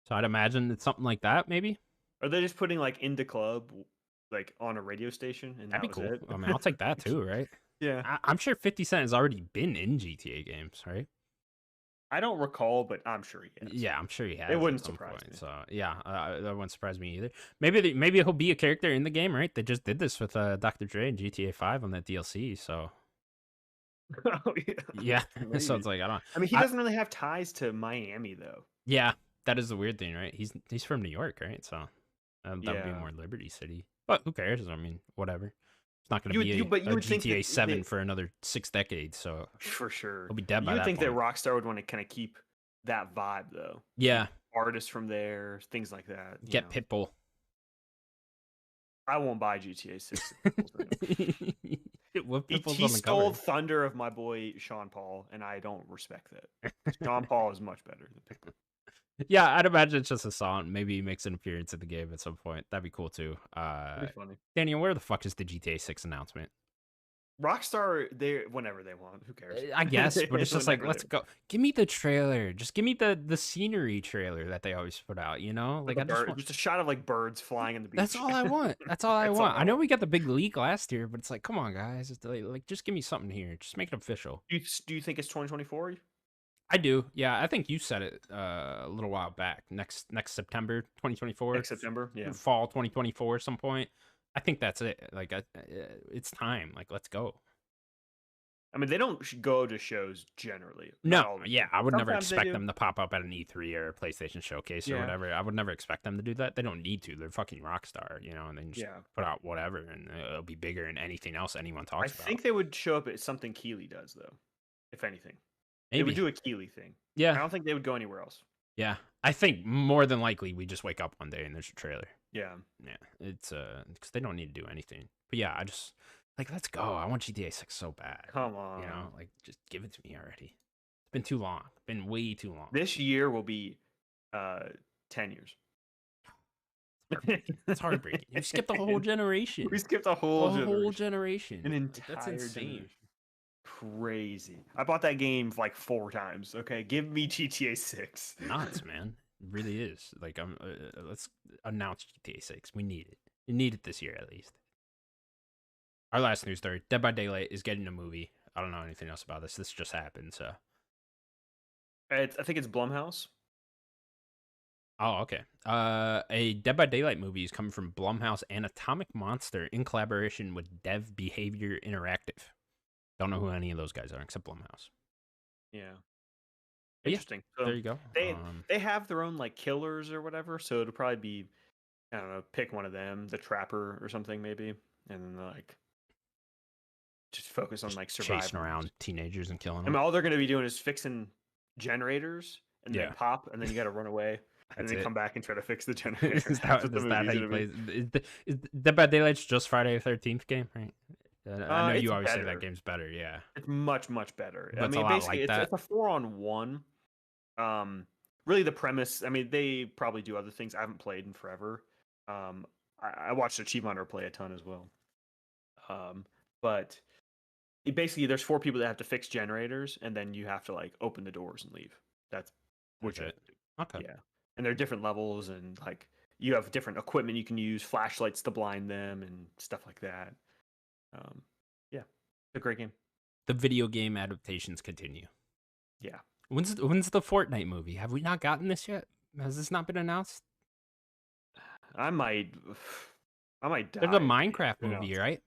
So I'd imagine it's something like that, maybe. Are they just putting like Indie Club like on a radio station and That'd that be was cool. it? I mean, I'll take that too, right? Yeah. I'm sure 50 Cent has already been in GTA games, right? I don't recall, but I'm sure he has. Yeah, I'm sure he It has at wouldn't some surprise point. me. So yeah, that wouldn't surprise me either. Maybe he'll be a character in the game, right? They just did this with Dr. Dre and GTA 5 on that DLC. So Oh yeah. yeah, so Maybe. it's like I don't. I mean, he I doesn't really have ties to Miami though. yeah, that is the weird thing, right? He's from New York, right? So that would be Yeah. more Liberty City. But who cares? I mean, whatever. It's not going to You would be but you a would think GTA that 7 for another 6 decades. So for sure. he'll be dead You by would that think that point. Rockstar would want to kind of keep that vibe though. Keep Yeah, artists from there, things like that, you get know. Pitbull. I won't buy GTA 6 What He, Pitbull's he on the stole cover? thunder of my boy Sean Paul, and I don't respect that. Sean Paul is much better than Pitbull. Yeah, I'd imagine it's just a song. Maybe he makes an appearance in the game at some point. That'd be cool too. That'd be funny. Daniel, where the fuck is the GTA 6 announcement? Rockstar, they whenever they want. Who cares? I guess, but it's just like, Whenever let's they go. Give me the trailer. Just give me the scenery trailer that they always put out. You know, with like a I just bird, want. just a shot of like birds flying in the beach. That's all I want. That's all I That's all want. I I know want. we got the big leak last year, but it's like, come on, guys. It's like, just give me something here. Just make it official. Do you think it's 2024? I do. Yeah, I think you said it a little while back. Next September 2024, Next September? Yeah. fall 2024, some point. I think that's it. Like, it's time. Like, let's go. I mean, they don't go to shows generally. Not No, all the yeah, time. I would never Sometimes they expect do. them to pop up at an E3 or a PlayStation showcase or Yeah. whatever. I would never expect them to do that. They don't need to. They're fucking Rockstar, you know, and then just Yeah. put out whatever, and it'll be bigger than anything else anyone I talks about. think they would show up at something Keeley does though, if anything. They would Maybe, do a Keeley thing. I yeah, don't think they would go anywhere else. yeah. I think more than likely we just wake up one day and there's a trailer. Yeah. Yeah, it's because they don't need to do anything. But yeah, I just like let's go. I want GTA 6 so bad. Come on. You know, like just give it to me already. It's been too long. Been way too long. This year will be 10 years. It's heartbreaking. You skipped a whole generation. We skipped a whole generation. generation. An Like, entire that's insane. generation. Crazy. I bought that game like 4 times. Okay, give me GTA 6. Nuts, man. It really is. Like, let's announce GTA 6. We need it. We need it this year at least. Our last news story: Dead by Daylight is getting a movie. I don't know anything else about this. This just happened. So. I think it's Blumhouse. Oh, okay. A Dead by Daylight movie is coming from Blumhouse and Atomic Monster in collaboration with Dev Behavior Interactive. Don't know who any of those guys are except Blumhouse. Yeah. But yeah, Interesting. So there you go. they have their own like killers or whatever, so it'll probably be, I don't know, pick one of them, the trapper or something maybe, and then like just focus on like surviving. Chasing around teenagers and killing I them. mean, all they're going to be doing is fixing generators, and Yeah. they pop, and then you got to run away, and That's then it. come back and try to fix the generator. is That's that, what the is that how movie's you gonna play? be. Is Dead by Daylight's just Friday the 13th game, right? I know It's you always say better. that game's better. Yeah. It's much better. But I it's a mean, lot basically, like that. it's a 4-on-1. Really, the premise. I mean, they probably do other things. I haven't played in forever. I watched Achieve Hunter play a ton as well. But basically, there's 4 people that have to fix generators, and then you have to like open the doors and leave. That's what That's you it. have to do. Okay. Yeah, and there are different levels, and like you have different equipment you can use, flashlights to blind them, and stuff like that. Yeah, it's a great game. The video game adaptations continue. Yeah. When's the Fortnite movie? Have we not gotten this yet? Has this not been announced? I might die. There's a Minecraft movie, right?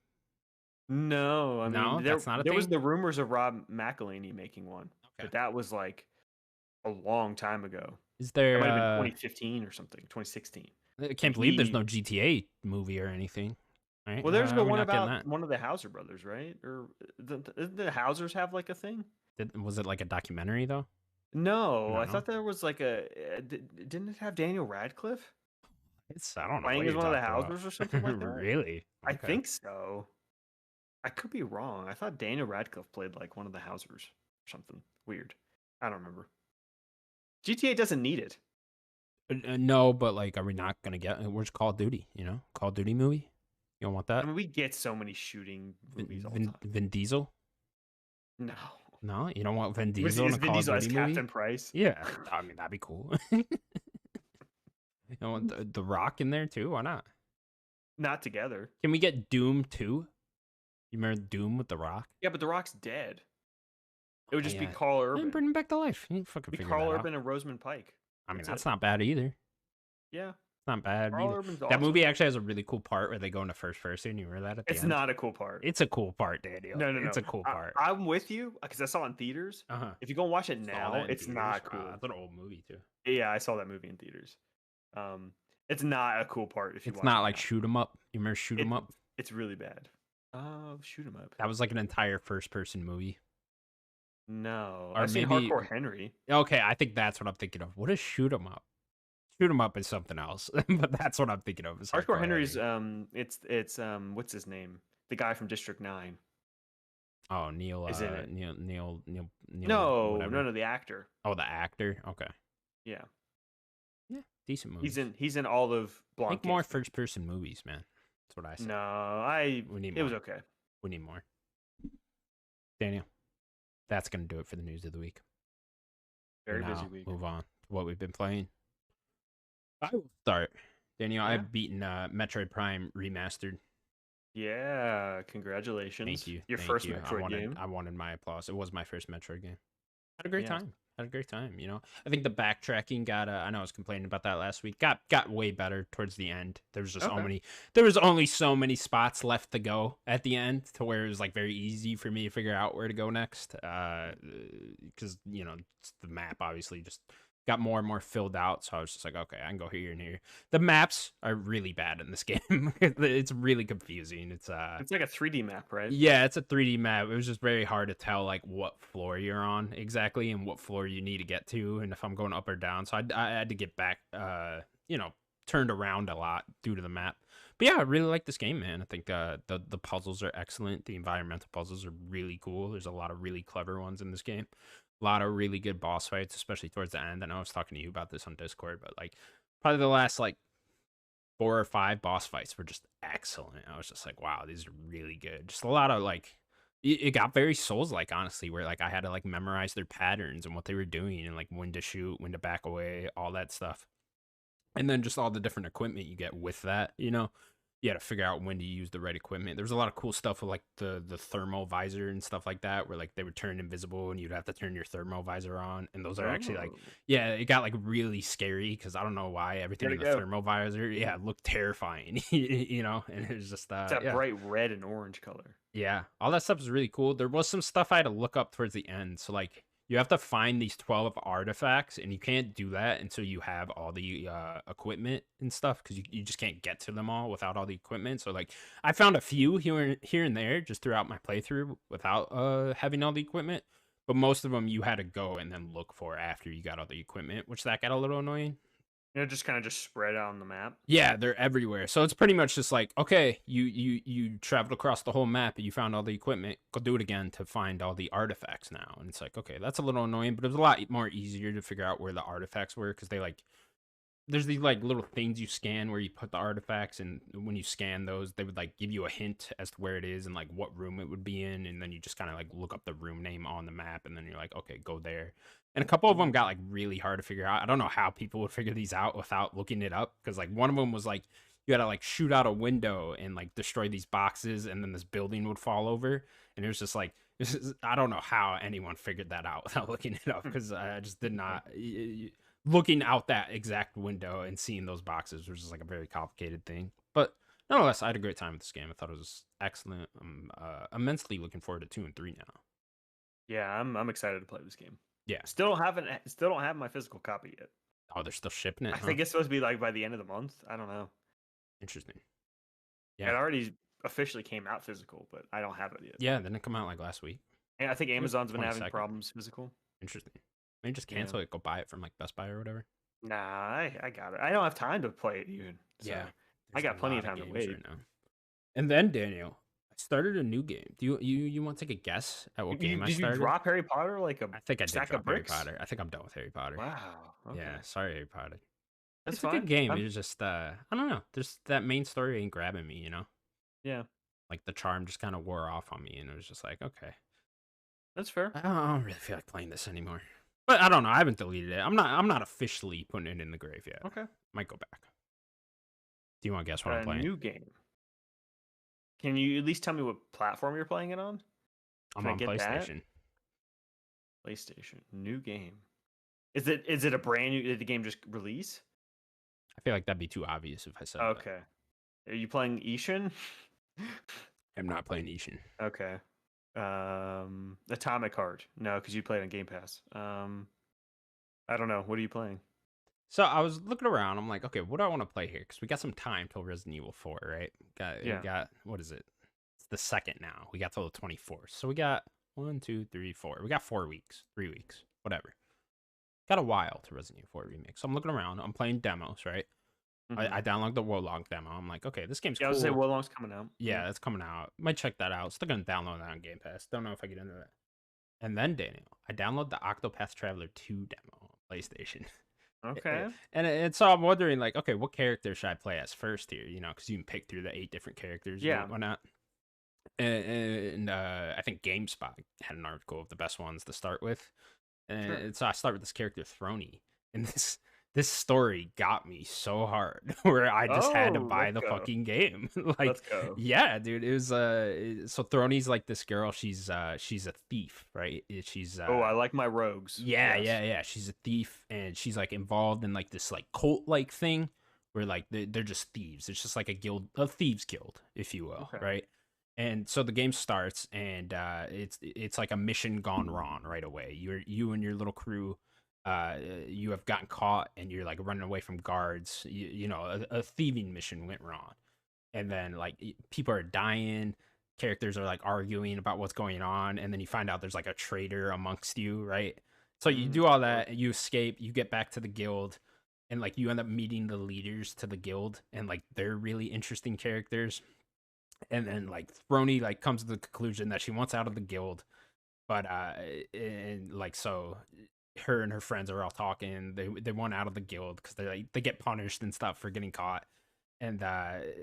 No, I mean, No, that's not a there was thing? the rumors of Rob McElhenney making one, Okay. but that was like a long time ago. Is It there? might have been 2015 or something, 2016. I can't believe there's no GTA movie or anything. Right? Well, there's How the are we one not getting about one of the Hauser brothers, right? Or didn't the Hausers have like a thing? Was it like a documentary though? No, I No. thought there was like a. Didn't it have Daniel Radcliffe I don't know. playing what as you're one of the talking about. Hausers or something like that? Really? I Okay. think so. I could be wrong. I thought Daniel Radcliffe played like one of the Housers or something weird. I don't remember. GTA doesn't need it. No, but like, are we not gonna get? Where's Call of Duty? Call of Duty movie. You don't want I that? mean, we get so many shooting movies all the time. Vin Diesel? No. No, you don't want Vin Was Diesel in is a Vin Call of Diesel as Duty movie? Captain Price? Yeah, I mean that'd be cool. You don't want the Rock in there too? Why not? Not together. Can we get Doom 2? You remember Doom with the Rock? Yeah, but The Rock's dead. It would just be Yeah. Carl Urban. Bring him back to life. You fucking Be figure Carl that Urban out. and Rosamund Pike. I mean, that's it. not bad either. Yeah. It's not bad Carl either. Urban's That awesome. movie actually has a really cool part where they go into first person. You remember that at the It's end? not a cool part. It's a cool part, Daniel. No. It's a cool part. I'm with you because I saw it in theaters. Uh-huh. If you go and watch it Saw now, that in it's theaters? not cool. Wow, that's an old movie too. Yeah, I saw that movie in theaters. It's not a cool part if you It's watch not it like now. Shoot 'em Up. You remember Shoot 'em Up? It's really bad. Oh, Shoot 'em Up. That was like an entire first person movie. No, Or I've seen maybe- Hardcore Henry. Okay, I think that's what I'm thinking of. What is Shoot 'em Up? Shoot 'em Up is something else, but that's what I'm thinking of. Is Hardcore Henry's Henry. it's what's his name? The guy from District 9. Oh, Neil. is in it. Neil. No, whatever. no, the actor. Oh, the actor. Okay. Yeah. Yeah, decent movie. He's in all of Blanc. Make more first person movies, man. That's what I say. No, We need it was more. okay. We need more. Daniel, that's gonna do it for the news of the week. Very Now, busy week. Move on to what we've been playing. I will start. Daniel, Yeah. I've beaten Metroid Prime Remastered. Yeah, congratulations. Thank you. Your thank first you. Metroid game. I wanted my applause. It was my first Metroid game. Had a great Yeah. time. Had a great time. I think the backtracking got. I know I was complaining about that last week. Got way better towards the end. There was just Okay. There was only so many spots left to go at the end to where it was like very easy for me to figure out where to go next. Because the map obviously just got more and more filled out. So I was just like, okay, I can go here and here. The maps are really bad in this game. It's really confusing. It's like a 3D map, right? yeah, it's a 3D map. It was just very hard to tell like what floor you're on exactly and what floor you need to get to, and if I'm going up or down. So I had to get back, turned around a lot due to the map. But yeah, I really like this game, man. I think the puzzles are excellent. The environmental puzzles are really cool. There's a lot of really clever ones in this game. A lot of really good boss fights, especially towards the end. I know I was talking to you about this on Discord, but like probably the last like 4 or 5 boss fights were just excellent. I was just like, wow, these are really good. Just a lot of like, it got very Souls-like, honestly, where like I had to like memorize their patterns and what they were doing and like when to shoot, when to back away, all that stuff. And then just all the different equipment you get with that, you had to figure out when to use the right equipment. There was a lot of cool stuff with like the thermal visor and stuff like that, where like they would turn invisible and you'd have to turn your thermal visor on. And those are actually like, yeah, it got like really scary because I don't know why everything in the thermal visor, yeah, looked terrifying, and it was just it's that bright red and orange color. Yeah, all that stuff is really cool. There was some stuff I had to look up towards the end. So like you have to find these 12 artifacts, and you can't do that until you have all the equipment and stuff, because you just can't get to them all without all the equipment. So like I found a few here and there just throughout my playthrough without having all the equipment, but most of them you had to go and then look for after you got all the equipment, which that got a little annoying. Just kind of just spread out on the map. Yeah, they're everywhere. So it's pretty much just like, okay, you traveled across the whole map and you found all the equipment. Go do it again to find all the artifacts now. And it's like, okay, that's a little annoying, but it was a lot more easier to figure out where the artifacts were, because they like, there's these like little things you scan where you put the artifacts, and when you scan those, they would like give you a hint as to where it is and like what room it would be in, and then you just kind of like look up the room name on the map, and then you're like, okay, go there. And a couple of them got like really hard to figure out. I don't know how people would figure these out without looking it up, because like one of them was like you had to like shoot out a window and like destroy these boxes, and then this building would fall over, and it was just like, I don't know how anyone figured that out without looking it up, because I just did not. Looking out that exact window and seeing those boxes was just like a very complicated thing. But nonetheless, I had a great time with this game. I thought it was excellent. I'm immensely looking forward to 2 and 3 now. Yeah, I'm excited to play this game. Yeah. Still don't have my physical copy yet. Oh, they're still shipping it? I think it's supposed to be like by the end of the month. I don't know. Interesting. Yeah. It already officially came out physical, but I don't have it yet. Yeah, didn't it come out like last week? And I think Amazon's been having problems physical. Interesting. Maybe just cancel it, go buy it from like Best Buy or whatever. Nah, I got it. I don't have time to play it even. So yeah. I got plenty of time to wait. Right now. And then, Daniel, I Started a new game. Do you want to take a guess at what game I Did you started? drop Harry Potter like a I think I did stack of drop Harry bricks? Potter. I think I'm done with Harry Potter. Wow. Okay. Yeah, sorry, Harry Potter. That's It's a good fine. game. It's just I don't know. Just that main story ain't grabbing me, Yeah, Like the charm just kind of wore off on me, and it was just like, okay, that's fair. I don't really feel like playing this anymore. But I don't know. I haven't deleted it. I'm not officially putting it in the grave yet. Okay. Might go back. Do you want to guess what I'm A playing? new game. Can you at least tell me what platform you're playing it on? I'm Can I on get that? PlayStation. PlayStation. New game. Is it a brand new? Did the game just release? I feel like that'd be too obvious if I said that. Okay. Are you playing Ishin? I'm not playing Ishin. Okay. Atomic Heart. No, because you played on Game Pass. I don't know. What are you playing? So I was looking around. I'm like, okay, what do I want to play here? Because we got some time till Resident Evil 4, right? We got what is it? It's the second now. We got till the 24th. So we got 1, 2, 3, 4. We got 4 weeks, 3 weeks, whatever. Got a while to Resident Evil 4 remake. So I'm looking around. I'm playing demos, right? Mhm. I downloaded the Wolong demo. I'm like, okay, this game's Yeah, I cool. was gonna say Wolong's coming out. Yeah, it's coming out. Might check that out. Still gonna download that on Game Pass. Don't know if I get into that. And then Daniel, I download the Octopath Traveler 2 demo on PlayStation. Okay. And so I'm wondering, like, okay, what character should I play as first here? Because you can pick through the 8 different characters. Yeah. And whatnot. And I think GameSpot had an article of the best ones to start with. And so I start with this character, Throny. And this story got me so hard where I just had to buy the fucking game. Like, Let's go. Yeah, dude. It was so Throny's like this girl. She's a thief, right? She's I like my rogues. yeah. She's a thief, and she's like involved in like this like cult like thing where like they're just thieves. It's just like a thieves guild, if you will, right? And so the game starts, and it's like a mission gone wrong right away. You and your little crew, you have gotten caught, and you're like running away from guards. A thieving mission went wrong, and then like people are dying. Characters are like arguing about what's going on, and then you find out there's like a traitor amongst you, right? So you do all that, and you escape. You get back to the guild, and like you end up meeting the leaders to the guild, and like they're really interesting characters. And then like Throny like comes to the conclusion that she wants out of the guild, but and like so her and her friends are all talking. They want out of the guild because they get punished and stuff for getting caught. And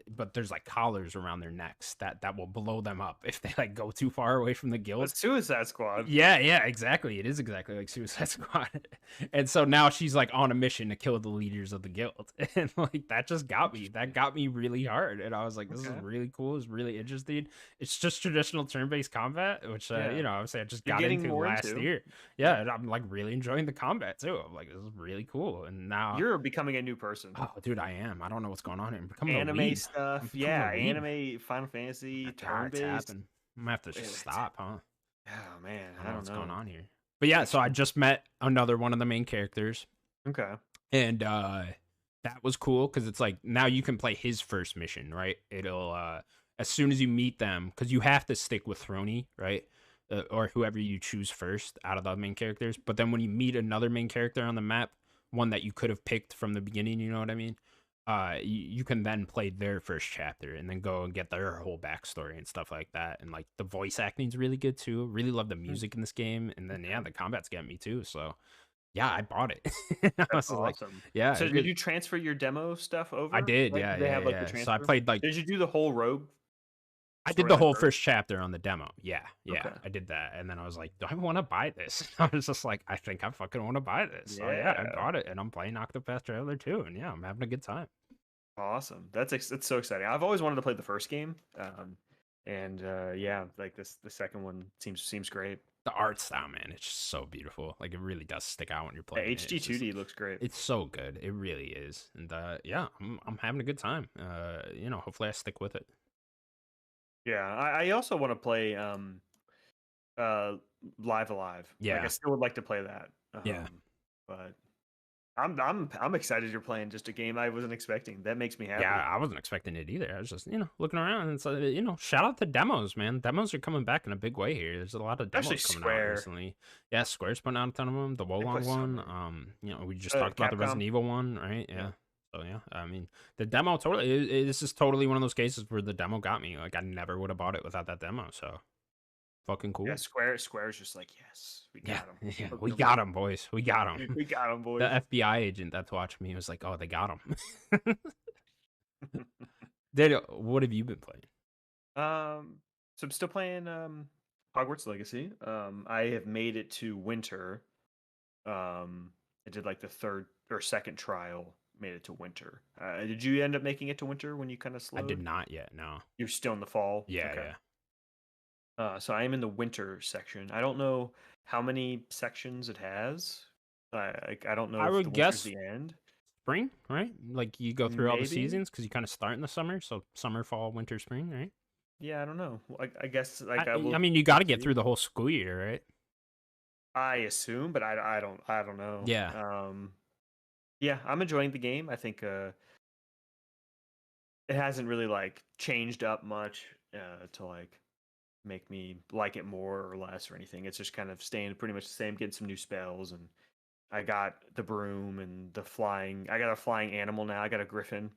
but there's like collars around their necks that will blow them up if they like go too far away from the guild. It's Suicide Squad. Yeah, exactly. It is exactly like Suicide Squad. And so now she's like on a mission to kill the leaders of the guild. And like that just got me. That got me really hard. And I was like, this is really cool. It's really interesting. It's just traditional turn-based combat, which I would say I just got into last year. Yeah, and I'm like really enjoying the combat too. I'm like, this is really cool. And now you're becoming a new person. Oh, dude, I am. I don't know what's going on here. I'm becoming anime stuff. Yeah, anime, Final Fantasy, turn-based. I'm gonna have to just stop, huh? Oh man, I don't know what's going on here. But yeah, so I just met another one of the main characters. Okay. And that was cool because it's like now you can play his first mission, right? It'll as soon as you meet them, because you have to stick with Throny, right? Or whoever you choose first out of the main characters. But then when you meet another main character on the map, one that you could have picked from the beginning, you know what I mean? You can then play their first chapter and then go and get their whole backstory and stuff like that. And like the voice acting's really good too. Really love the music in this game. And then the combat's getting me too. So yeah, I bought it. That's awesome. Like, yeah. So did you transfer your demo stuff over? I did. Like, yeah. They have like yeah. the transfer. So I played like. Did you do the whole rogue? I did the whole first chapter on the demo. Yeah. Okay. I did that. And then I was like, do I want to buy this? I was just like, I think I fucking want to buy this. So yeah, I bought it, and I'm playing Octopath Traveler 2, and yeah, I'm having a good time. Awesome. That's so exciting. I've always wanted to play the first game. Yeah, like the second one seems great. The art style, man, it's just so beautiful. Like it really does stick out when you're playing. The HD 2D looks great. It's so good. It really is. And yeah, I'm having a good time. Hopefully I stick with it. Yeah, I also want to play Live Alive. Yeah, like I still would like to play that. Yeah, but I'm excited you're playing just a game I wasn't expecting. That makes me happy. Yeah, I wasn't expecting it either. I was just looking around, and so shout out to demos, man. Demos are coming back in a big way here. There's a lot of demos coming out recently. Yeah, Square's putting out a ton of them. The Wolong one, we just talked about the Resident Evil one, right? Yeah. So yeah, I mean, the demo totally. This is totally one of those cases where the demo got me. Like I never would have bought it without that demo. So fucking Yeah, cool. Square's just like, yes, we Yeah, got him. yeah, Look we the got ring. him, boys. We got him. We got him, The boys. FBI agent that's watching me was like, "Oh, they got him." Daniel, what have you been playing? So I'm still playing Hogwarts Legacy. I have made it to winter. I did like the third or second trial, made it to winter. Did you end up making it to winter when you kind of I did slowed? not yet. No. You're still in the fall. Yeah, Okay. yeah. So I am in the winter section. I don't know how many sections it has. I don't know I if the would winter's guess the end. spring, right? Like you go through all the Maybe. seasons because you kind of start in the summer, so summer, fall, winter, spring, right? Yeah, I don't know. I guess like I, I I will. mean, you got We'll to get see. through the whole school year, right? I assume, but I don't know. Yeah. Yeah, I'm enjoying the game. I think it hasn't really like changed up much to like make me like it more or less or anything. It's just kind of staying pretty much the same, getting some new spells, and I got the broom and the flying. I got a flying animal now. I got a griffin.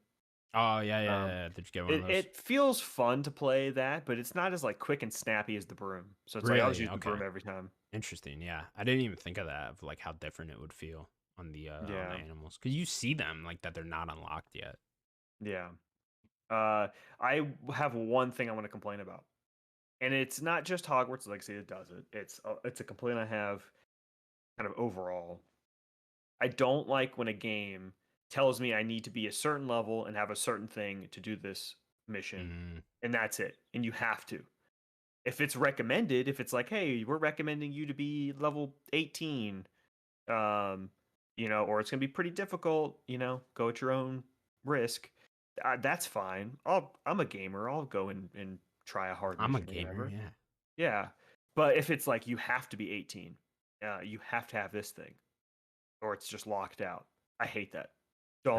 Oh yeah, yeah, Um, yeah. Did you get one of those? it feels fun to play that, but it's not as like quick and snappy as the broom. So it's like I'll just Really? use the Okay. broom every time. Interesting. Yeah, I didn't even think of that of like how different it would feel on the Yeah, animals because you see them like that they're not unlocked yet. yeah. I have one thing I want to complain about, and it's not just Hogwarts Legacy that does it. It's a complaint I have kind of overall. I don't like when a game tells me I need to be a certain level and have a certain thing to do this mission, Mm, and that's it. And you have to. If it's recommended, if it's like, hey, we're recommending you to be level 18, um, or it's gonna be pretty difficult, go at your own risk. That's fine. I'm a gamer. I'll go and try a hard I'm a mission or gamer. whatever. Yeah. Yeah, but if it's like you have to be 18, you have to have this thing, or it's just locked out. I hate that. Sure.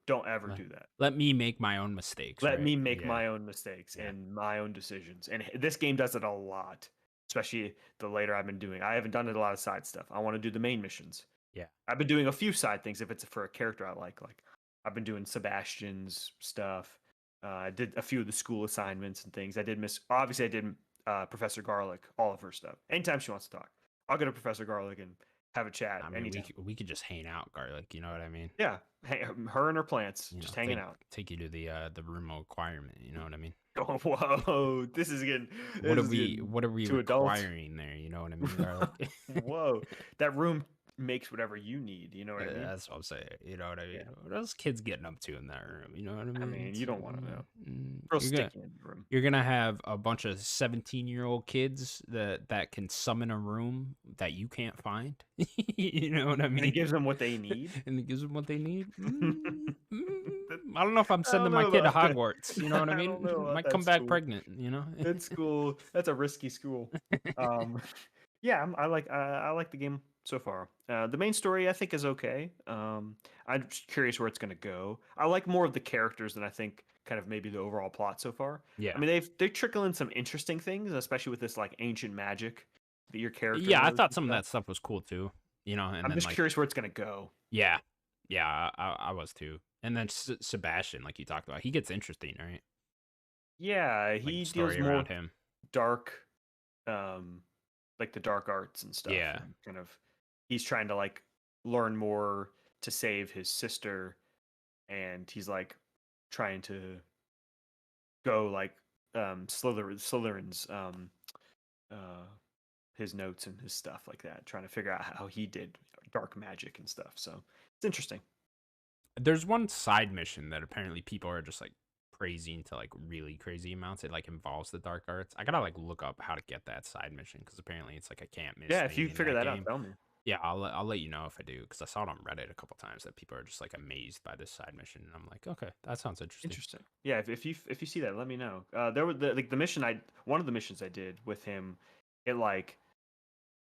Don't ever Let, do that. let me make my own mistakes. Let Right. me make Yeah. my own mistakes Yeah. and my own decisions. And this game does it a lot, especially the later I've been doing. I haven't done it a lot of side stuff. I want to do the main missions. Yeah. I've been doing a few side things if it's for a character I like. Like I've been doing Sebastian's stuff. I did a few of the school assignments and things. Obviously I did Professor Garlic, all of her stuff. Anytime she wants to talk, I'll go to Professor Garlic and have a chat I mean, anytime. we could just hang out, garlic. You know what I mean? Yeah, hey, her and her plants You know, just hanging out. take you to the room of requirement. You know what I mean? Oh, whoa! This is getting What are we too adult. requiring there? You know what I mean, garlic? Whoa, that room makes whatever you need. You know what I mean? That's what I'm saying. You know what I mean? Yeah. What are those kids getting up to in that room? You know what I I mean? mean, It's, you don't want to know. Real you're gonna sticky in the room. have a bunch of 17-year-old kids that can summon a room that you can't find. You know what I And it mean? gives them what they need. And it gives them what they need. That- I don't know if I'm I don't sending my know kid to about that. Hogwarts. You know what I I don't mean? know about Might that come back school. pregnant. You know. That school. That's a risky school. Um, yeah, I like the game so far. The main story I think is okay. I'm just curious where it's going to go. I like more of the characters than I think kind of maybe the overall plot so far. I Yeah. mean, they trickle in some interesting things, especially with this like ancient magic that your character Yeah, I knows thought and some of stuff. that stuff was cool too. You know, and I'm then just like, curious where it's going to go. yeah, yeah, I was too. And then Sebastian, like you talked about, he gets interesting, right? Yeah, Like he deals story more around with him. dark, um, like the dark arts and stuff, Yeah, and kind of he's trying to like learn more to save his sister, and he's like trying to go like Slytherin's uh his notes and his stuff like that, trying to figure out how he did dark magic and stuff. So it's interesting. there's one side mission that apparently people are just like praising to like really crazy amounts. It like involves the dark arts. I gotta like look up how to get that side mission because apparently it's like a can't miss Yeah, if thing you in figure that that out, game. tell me. Yeah, I'll let you know if I do because I saw it on Reddit a couple times that people are just like amazed by this side mission, and I'm like, okay, that sounds interesting. Interesting. Yeah, if you see that, let me know. There was the mission one of the missions I did with him. It like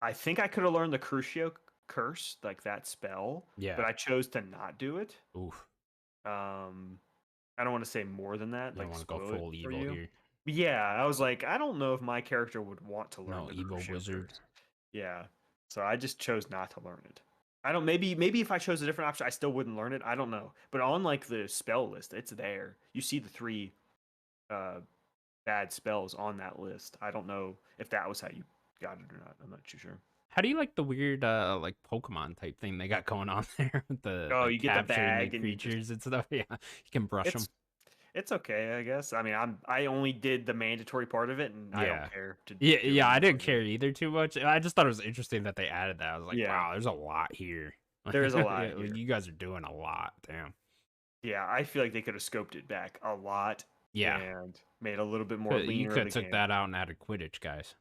I think I could have learned the Crucio curse, like that spell, Yeah. but I chose to not do it. Oof. Um, I don't want to say more than that, You don't like want to go spoil it full for evil you. here. Yeah, I was like, I don't know if my character would want to learn No the evil Crucio wizard. curse. Yeah, so I just chose not to learn it. I don't. Maybe if I chose a different option, I still wouldn't learn it. I don't know. But on like the spell list, it's there. You see the three uh, bad spells on that list. I don't know if that was how you got it or not. I'm not too sure. How do you like the weird like Pokemon type thing they got going on there with the Oh, like you get the capturing the bag and you just creatures and stuff? Yeah, you can brush them. it's it's okay, I guess. I mean, I only did the mandatory part of it, and I don't Yeah. care to Yeah, do yeah, any I more didn't of it. care either too much. I just thought it was interesting that they added that. I was like, Yeah, wow, there's a lot here. there is a lot Yeah, here. you guys are doing a lot. Damn. Yeah, I feel like they could have scoped it back a lot Yeah. and made a little bit more You leaner could of have the took game. that out and added Quidditch, guys.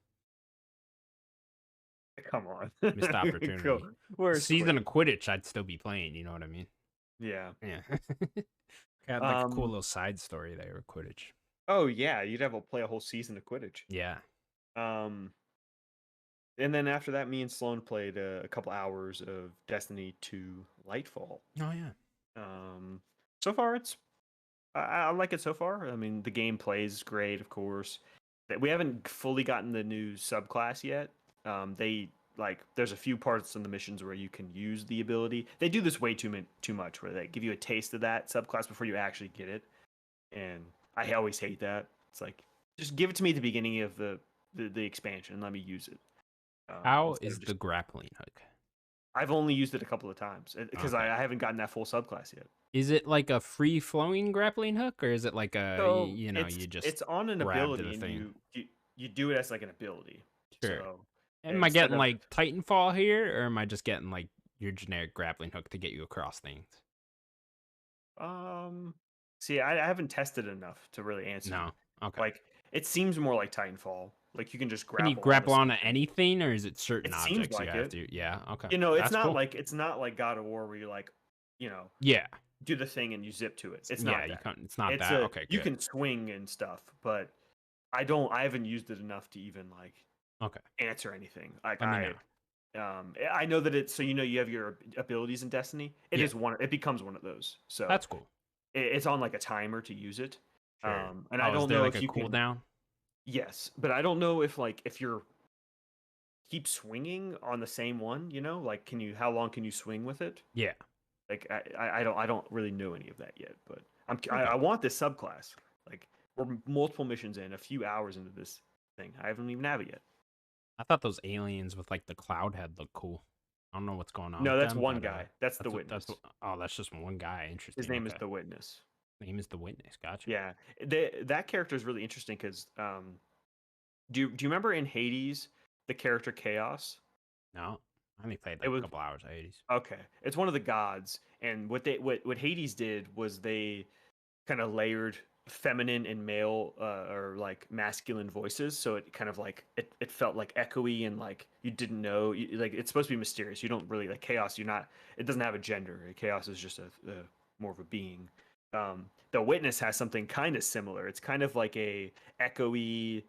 Come on, Missed Go. opportunity. Where's Season Quidditch? of Quidditch, I'd still be playing. You know what I mean? Yeah. Yeah. Had like a cool Um. little side story there with Quidditch. Oh yeah, you'd have to play a whole season of Quidditch. Yeah. Um. And then after that, me and Sloan played a couple hours of Destiny 2 Lightfall. Oh yeah. Um. So far, I like it so far. I mean, the game plays great, of course. We haven't fully gotten the new subclass yet. They like there's a few parts in the missions where you can use the ability. They do this way too much, where they give you a taste of that subclass before you actually get it, and I always hate that. It's like just give it to me at the beginning of the expansion and let me use it. How Instead is of the just grappling hook? I've only used it a couple of times because Okay. I haven't gotten that full subclass yet. Is it like a free flowing grappling hook, or is it like a So you just it's on an grab to ability, the and thing? you do it as like an ability. Sure. So Am I instead getting of like Titanfall here, or am I just getting like your generic grappling hook to get you across things? um, see, I haven't tested enough to really answer you. No. Okay. Like it seems more like Titanfall. Like you can just Can you grapple onto grapple onto something. anything, or is it certain It seems objects you like have it. to? Yeah. Okay. You know, That's cool. it's not like God of War where you like, you know, Yeah. do the thing and you zip to it. It's Yeah. not You that. can't. It's not It's that. a Okay. you Good. can swing and stuff, but I haven't used it enough to even like Okay. answer anything. Like Let me know. I know that it's so you know you have your abilities in Destiny. It Yeah. is one. It becomes one of those. So That's cool. it's on like a timer to use it. Sure. And I Oh, is don't there know like if a you can. cooldown? Yes, but I don't know if like if you're keep swinging on the same one. You know, like can you? How long can you swing with it? Yeah. Like I don't really know any of that yet. But Okay. I want this subclass. Like we're multiple missions in, a few hours into this thing. I haven't even have it yet. I thought those aliens with like the cloud head looked cool. I don't know what's going on No, with that's them, one but guy. That's the that's what witness. oh, that's just one guy. His Interesting. name is Okay. the witness. Name is the witness. Gotcha. Yeah, that character is really interesting because do you remember in Hades the character Chaos? No, I only played It like a was couple hours of Hades. okay. It's one of the gods, and what Hades did was they kind of layered feminine and male or like masculine voices, so it kind of like it felt like echoey and like you didn't know like it's supposed to be mysterious. You don't really like Chaos. You're not. It doesn't have a gender. Chaos is just a more of a being. The witness has something kind of similar. It's kind of like a echoey,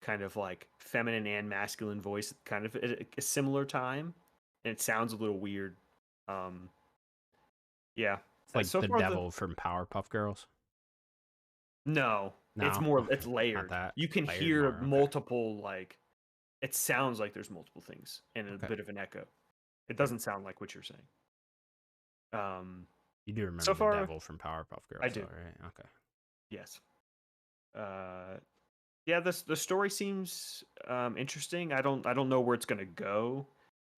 kind of like feminine and masculine voice, kind of at a similar time, and it sounds a little weird. Um, yeah. It's like So the far, the devil from Powerpuff Girls. no, it's No, more it's okay, not layered. that You can layered hear more. Okay, multiple like it sounds like there's multiple things and a okay. bit of an echo. It Sure. doesn't sound like what you're saying. Um, You do so remember the far devil from Powerpuff I Girls, though, do. right? Okay. Yes. Uh, yeah, the story seems interesting. I don't know where it's gonna go.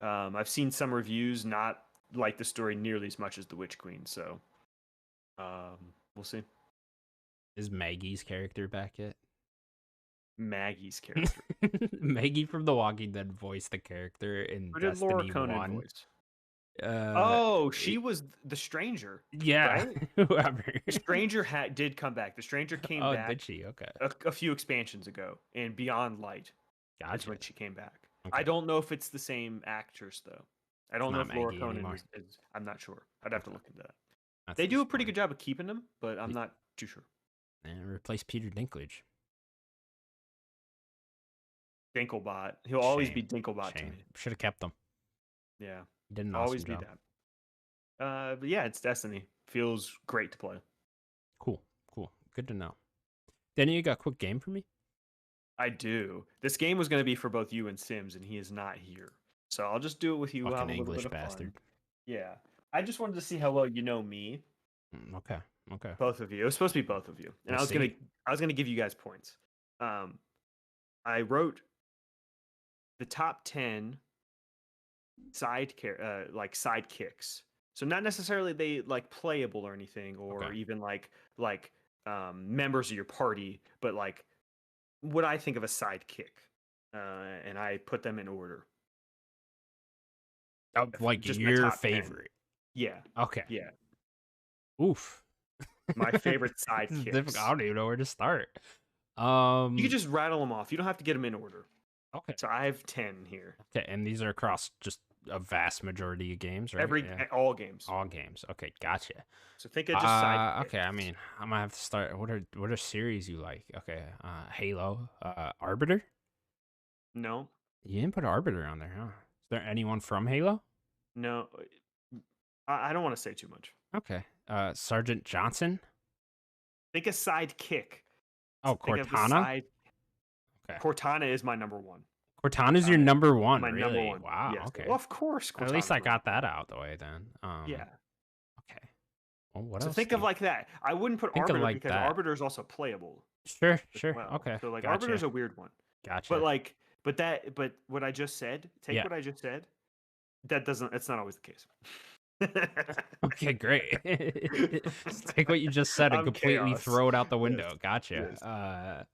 I've seen some reviews not like the story nearly as much as the Witch Queen, so we'll see. Is Maggie's character back yet? Maggie's character. Maggie from The Walking Dead voiced the character in Who did Laura Destiny Conan 1. voice? Uh, Oh, she it- was the stranger, yeah, right? whoever. The stranger did come back. The stranger came Oh, did back she? Okay, a few expansions ago, and Beyond Light is gotcha. when she came back. I Okay, don't know if it's the same actress though. I it's don't know not if Laura Maggie Conan anymore. is. I'm not sure. I'd have to Okay, look into that. that's They do a pretty disappointing. good job of keeping them, but I'm not too sure. And replace Peter Dinklage. Dinklebot. He'll always be Shame, Dinklebot to shame. me. Should have kept him. Yeah, He did an awesome always be job. that. But yeah, it's Destiny. Feels great to play. Cool, cool. Good to know. Danny, you got a quick game for me? I do. This game was going to be for both you and Sims, and he is not here. So I'll just do it with you. We'll have Fucking a little bit English of fun. bastard. Yeah. I just wanted to see how well you know me, Okay. Okay. both of you. It was supposed to be both of you, and We'll see. I was gonna give you guys points. Um, I wrote the top 10 like sidekicks. So not necessarily they like playable or anything, Okay. or even like members of your party, but like what I think of a sidekick, and I put them in order. Like Just my your top 10. favorite. Yeah, Okay. yeah. Oof. My favorite This is difficult. I sidekicks. don't even know where to start. You could just rattle them off. You don't have to get them in order. Okay. So I have 10 here. Okay, and these are across just a vast majority of games, right? Yeah. All games. All games. Okay, gotcha. So think of just Okay, I mean, I'm gonna have to start. What are series you like? Okay, Halo, Arbiter. No, You didn't put Arbiter on there, huh? Is there anyone from Halo? no. I don't want to say too much. Okay, Sergeant Johnson. Think a sidekick. Oh, Think of the Cortana. side. Okay, Cortana is my number one. Cortana's your number one, My really? number one. Wow. Yes. Okay. Well, of course, Cortana. At least I got that out the way then. Yeah. Okay. Well, what So else? think of like that. I wouldn't put Think of Arbiter like because that. Arbiter is also playable Sure. as Sure. well. Okay. So like Gotcha. Arbiter's a weird one. Gotcha. But like, but what I just said, take Yeah. what I just said. It's not always the case. Okay, great. Just take what you just said and I'm completely chaos. throw it out the Yes, window. Gotcha. yes.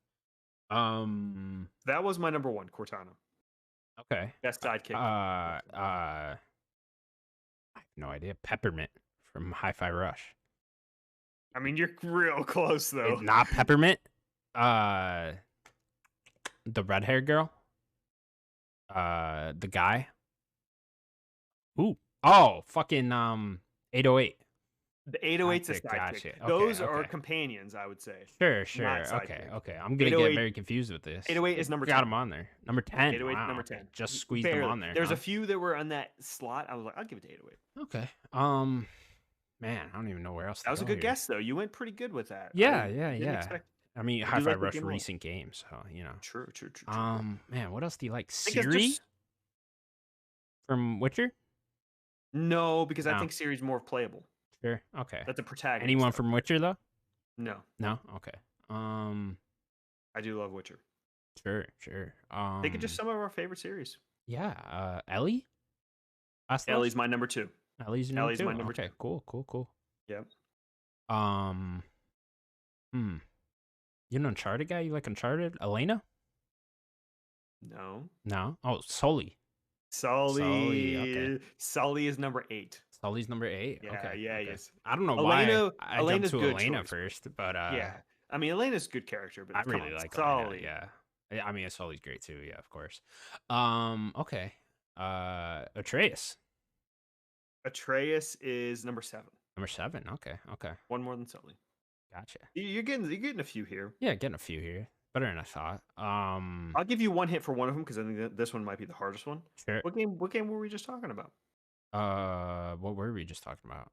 Um. That was my number one, Cortana. Okay. Best sidekick. I have no idea. Peppermint from Hi-Fi Rush. I mean, you're real close though. Not Peppermint. The red haired girl. The guy. Ooh. Oh, fucking 808. The 808's a Gotcha, sidekick. gotcha. Okay, Those are okay. companions, I would say. Sure. Not Okay, sidekick. okay. I'm gonna get 808 very confused with this. 808 is number Got 10. him on there. Number 10. 808 Wow. number Okay. 10. Just squeezed them on there. There's huh? a few that were on that slot. I was like, I'll give it to 808. Okay. Man, I don't even know where else. That was a go good here. guess, though. You went pretty good with that. Yeah, I didn't yeah. expect- I mean, I do Hi-Fi like the Rush game a lot. recent games, so you know. True. Man, what else do you like? think it's Siri just- from Witcher? No, because I No. think Siri's more playable. Sure. Okay. That's a protagonist. Anyone though. from Witcher though? No, No. Okay. I do love Witcher. Sure. Think of just some of our favorite series. Yeah. Ellie. Ellie's my number 2. Ellie's your number Ellie's two? my number Okay. 2. Cool. Yep. You an Uncharted guy? You like Uncharted? Elena? No. No. Oh, Sully. Sully. Okay. Sully is number 8. Sully's number 8. Yeah, Okay. yeah, okay. he is. I don't know Elena- why I Elena's jumped to good Elena choice. first, but Yeah. I mean, Elena's a good character, but I come really on, like Sully. Elena. Yeah. I mean, Sully's great too. Yeah, of course. Okay. Atreus. Atreus is number 7. Number 7. Okay. One more than Sully. Gotcha. You're getting a few here. Yeah, getting a few here. Better than I thought. I'll give you one hit for one of them because I think that this one might be the hardest one. Sure. What game were we just talking about? What were we just talking about?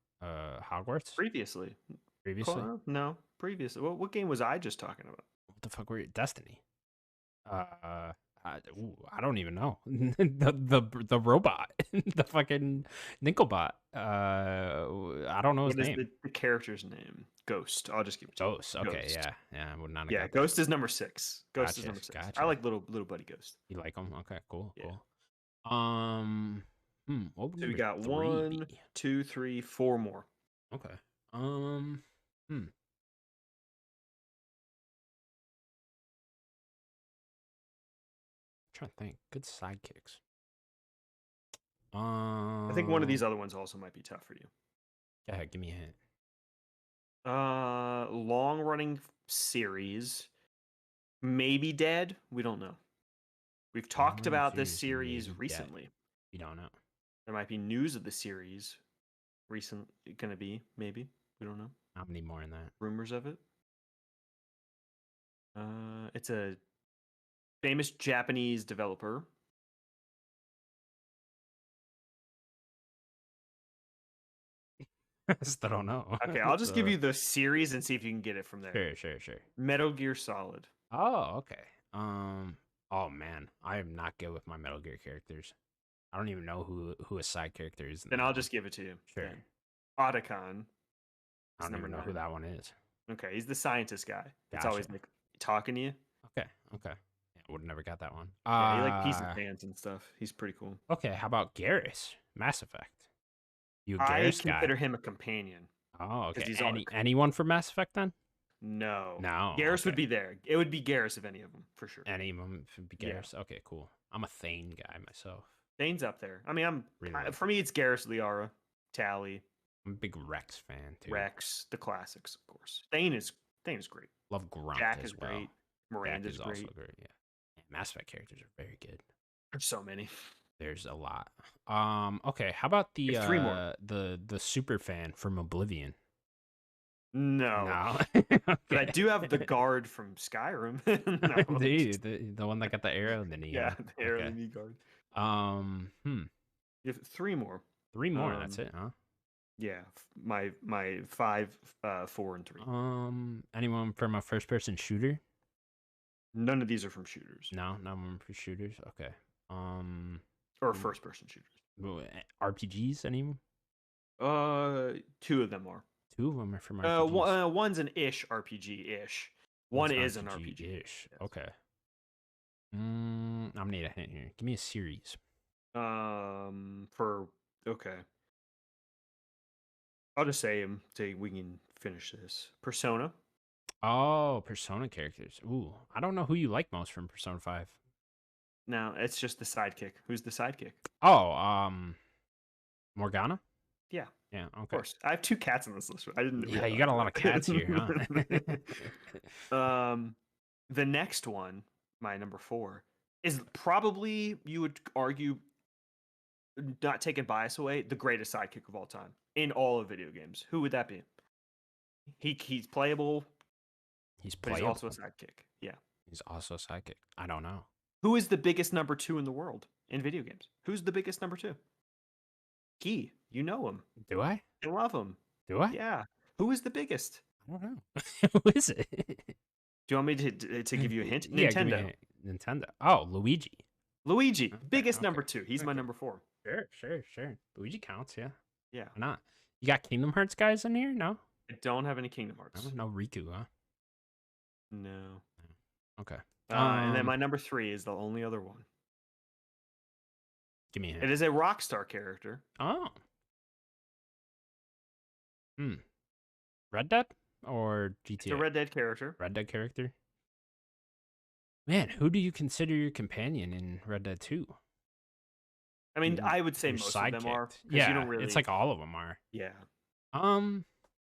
Hogwarts? Previously. Previously? No, previously. What game was I just talking about? What the fuck were you? Destiny. I don't even know. the robot, the fucking Nickelbot. I don't know his What is name. the character's name? Ghost. I'll just give it to you. Ghost. Okay, Ghost. yeah. I would not have Yeah, got that. Ghost is number 6. Ghost is Gotcha, number 6. gotcha. I like little buddy Ghost. You like him? Okay, cool. Yeah. What would So we number got 3 1, be? 2, 3, 4 more. Okay. Trying to think. Good sidekicks. I think one of these other ones also might be tough for you. Go ahead, give me a hint. Long running series. Maybe dead. We don't know. We've talked Long-running about this series, series maybe dead. recently. You don't know. There might be news of the series. Gonna be, maybe. We don't know. How many more in that? Rumors of it. It's a famous Japanese developer. Still don't know. Okay, I'll just give So- you the series and see if you can get it from there. Sure. Metal Gear Solid. Oh, okay. Oh man, I am not good with my Metal Gear characters. I don't even know who a side character is in Then that I'll one. just give it to you. Sure. Then. Otacon I is don't number even know who 9. that one is. Okay, he's the scientist guy. It's Gotcha. always like talking to you. Okay. Okay. Yeah, would have never got that one. Yeah, he like pieces hands and stuff. He's pretty cool. Okay. How about Garrus? Mass Effect. You a I Garrus guy? consider him a companion Oh, because okay. he's all. Anyone from Mass Effect then? No, No. Garrus Okay. would be there. It would be Garrus of any of them for sure. Any of them would be Yeah. Garrus. Okay, cool. I'm a Thane guy myself. Thane's up there. I mean, Really for me, it's Garrus, Liara, Tally, I'm a big Rex fan too. Rex, the classics, of course. Thane is great. Love Grunt Jack as is well. great. Jack Miranda's is great. also great. Yeah. Mass Effect characters are very good. There's so many. There's a lot. Okay. How about the There's 3 more. the super fan from Oblivion? No. No. But I do have the guard from Skyrim. No, Dude, the one that got the arrow in the knee. yeah, huh? the arrow Okay. knee guard. You have 3 more. 3 more. That's it, huh? Yeah, my 5, 4, and 3. Anyone from a first person shooter? None of these are from shooters No, none of them for shooters. Okay. or first person shooters. RPGs? Anyone? 2 of them are. 2 of them are from RPGs. One's an ish RPG ish. One is an RPG ish. Yes. Okay. I'm gonna need a hint here. Give me a series. Okay. I'll just say him. Say we can finish this. Persona. Oh, Persona characters. Ooh, I don't know who you like most from Persona 5. No, it's just the sidekick. Who's the sidekick? Oh, Morgana? Yeah. Yeah, okay. Of course. I have 2 cats on this list. I didn't Yeah, you got a lot of cats here, huh? The next one, my number 4, is probably, you would argue, not taking bias away, the greatest sidekick of all time in all of video games. Who would that be? He's playable. He's but he's also a sidekick. Yeah. He's also a sidekick. I don't know. Who is the biggest number 2 in the world in video games? Who's the biggest number 2? Key. You know him. Do I? You love him. Do I? Yeah. Who is the biggest? I don't know. Who is it? Do you want me to give you a hint? Yeah, Nintendo. give me a hint. Nintendo. Oh, Luigi. Luigi. Okay, Biggest okay, number 2. He's my okay. number 4. Sure. Luigi counts, yeah. Yeah. Why not? You got Kingdom Hearts guys in here? No? I don't have any Kingdom Hearts. No Riku, huh? No. Okay. And then my number 3 is the only other one. Give me a hint. It is a Rockstar character. Oh. Red Dead or GTA? It's a Red Dead character. Red Dead character? Man, who do you consider your companion in Red Dead 2? I mean, I would say most of them are. Yeah, you don't really... it's like all of them are. Yeah.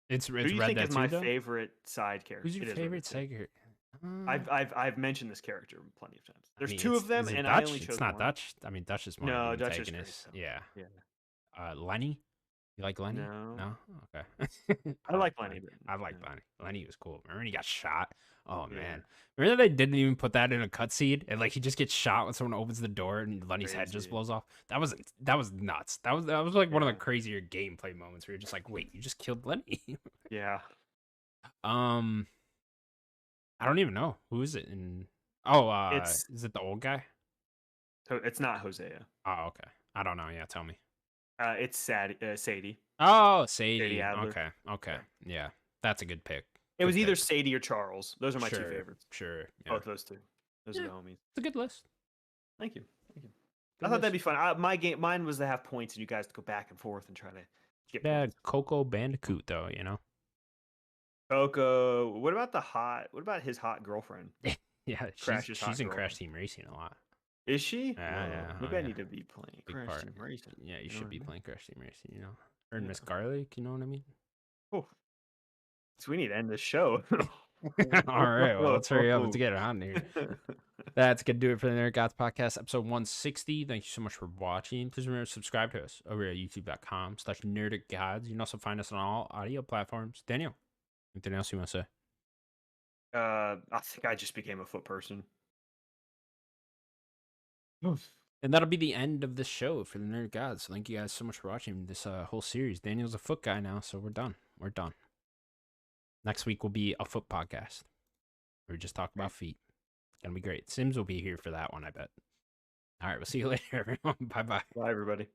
It's Who do you Red think Dead is my 2, though? favorite side character? Who's your favorite side character? I've mentioned this character plenty of times. There's I mean, 2 of them, and Dutch? I only chose It's not one. Dutch. I mean, Dutch is more No, of the Dutch is great, antagonist. though. Yeah. Lenny? You like Lenny? No. Okay. I like Lenny. I like yeah. Lenny. Lenny was cool. Remember when he got shot? Oh, Yeah. man. Remember that they didn't even put that in a cutscene? And, like, he just gets shot when someone opens the door and Lenny's head just Crazy. blows off? That was nuts. That was like one of the Yeah. crazier gameplay moments where you're just like, wait, you just killed Lenny? Yeah. I don't even know. Who is it? Is it the old guy? So it's not Hosea. Oh, okay. I don't know. Yeah, tell me. It's Sadie. Oh, Sadie. Adler. Okay. Yeah, that's a good pick. It was Good either pick. Sadie or Charles. Those are my 2 favorites. Sure. Yeah. Both those 2. Those are the homies. It's a good list. Thank you. Good I thought that'd list. be fun. Mine was to have points, and you guys to go back and forth and try to get Yeah, points. Coco Bandicoot though, you know. Coco. What about his hot girlfriend? Yeah, Crash's hot she's in Crash girlfriend. Team Racing a lot. Is she? Yeah. Maybe Oh, I yeah. need to be playing Big Crash part. Team Racing. Yeah, you know should what I be mean? playing Crash Team Racing, you know. Or Yeah. Miss Garlic, you know what I mean? Oh. So we need to end this show. All right, well, let's hurry up and get it on here. That's going to do it for the Nerd Gods Podcast, episode 160. Thank you so much for watching. Please remember to subscribe to us over at youtube.com/nerdicgods. You can also find us on all audio platforms. Daniel, anything else you want to say? I think I just became a foot person. And that'll be the end of this show for the Nerd Gods. So thank you guys so much for watching this whole series. Daniel's a foot guy now, so we're done. Next week will be a foot podcast. We just talk about feet. It's going to be great. Sims will be here for that one, I bet. All right, we'll see you later, everyone. Bye bye. Bye, everybody.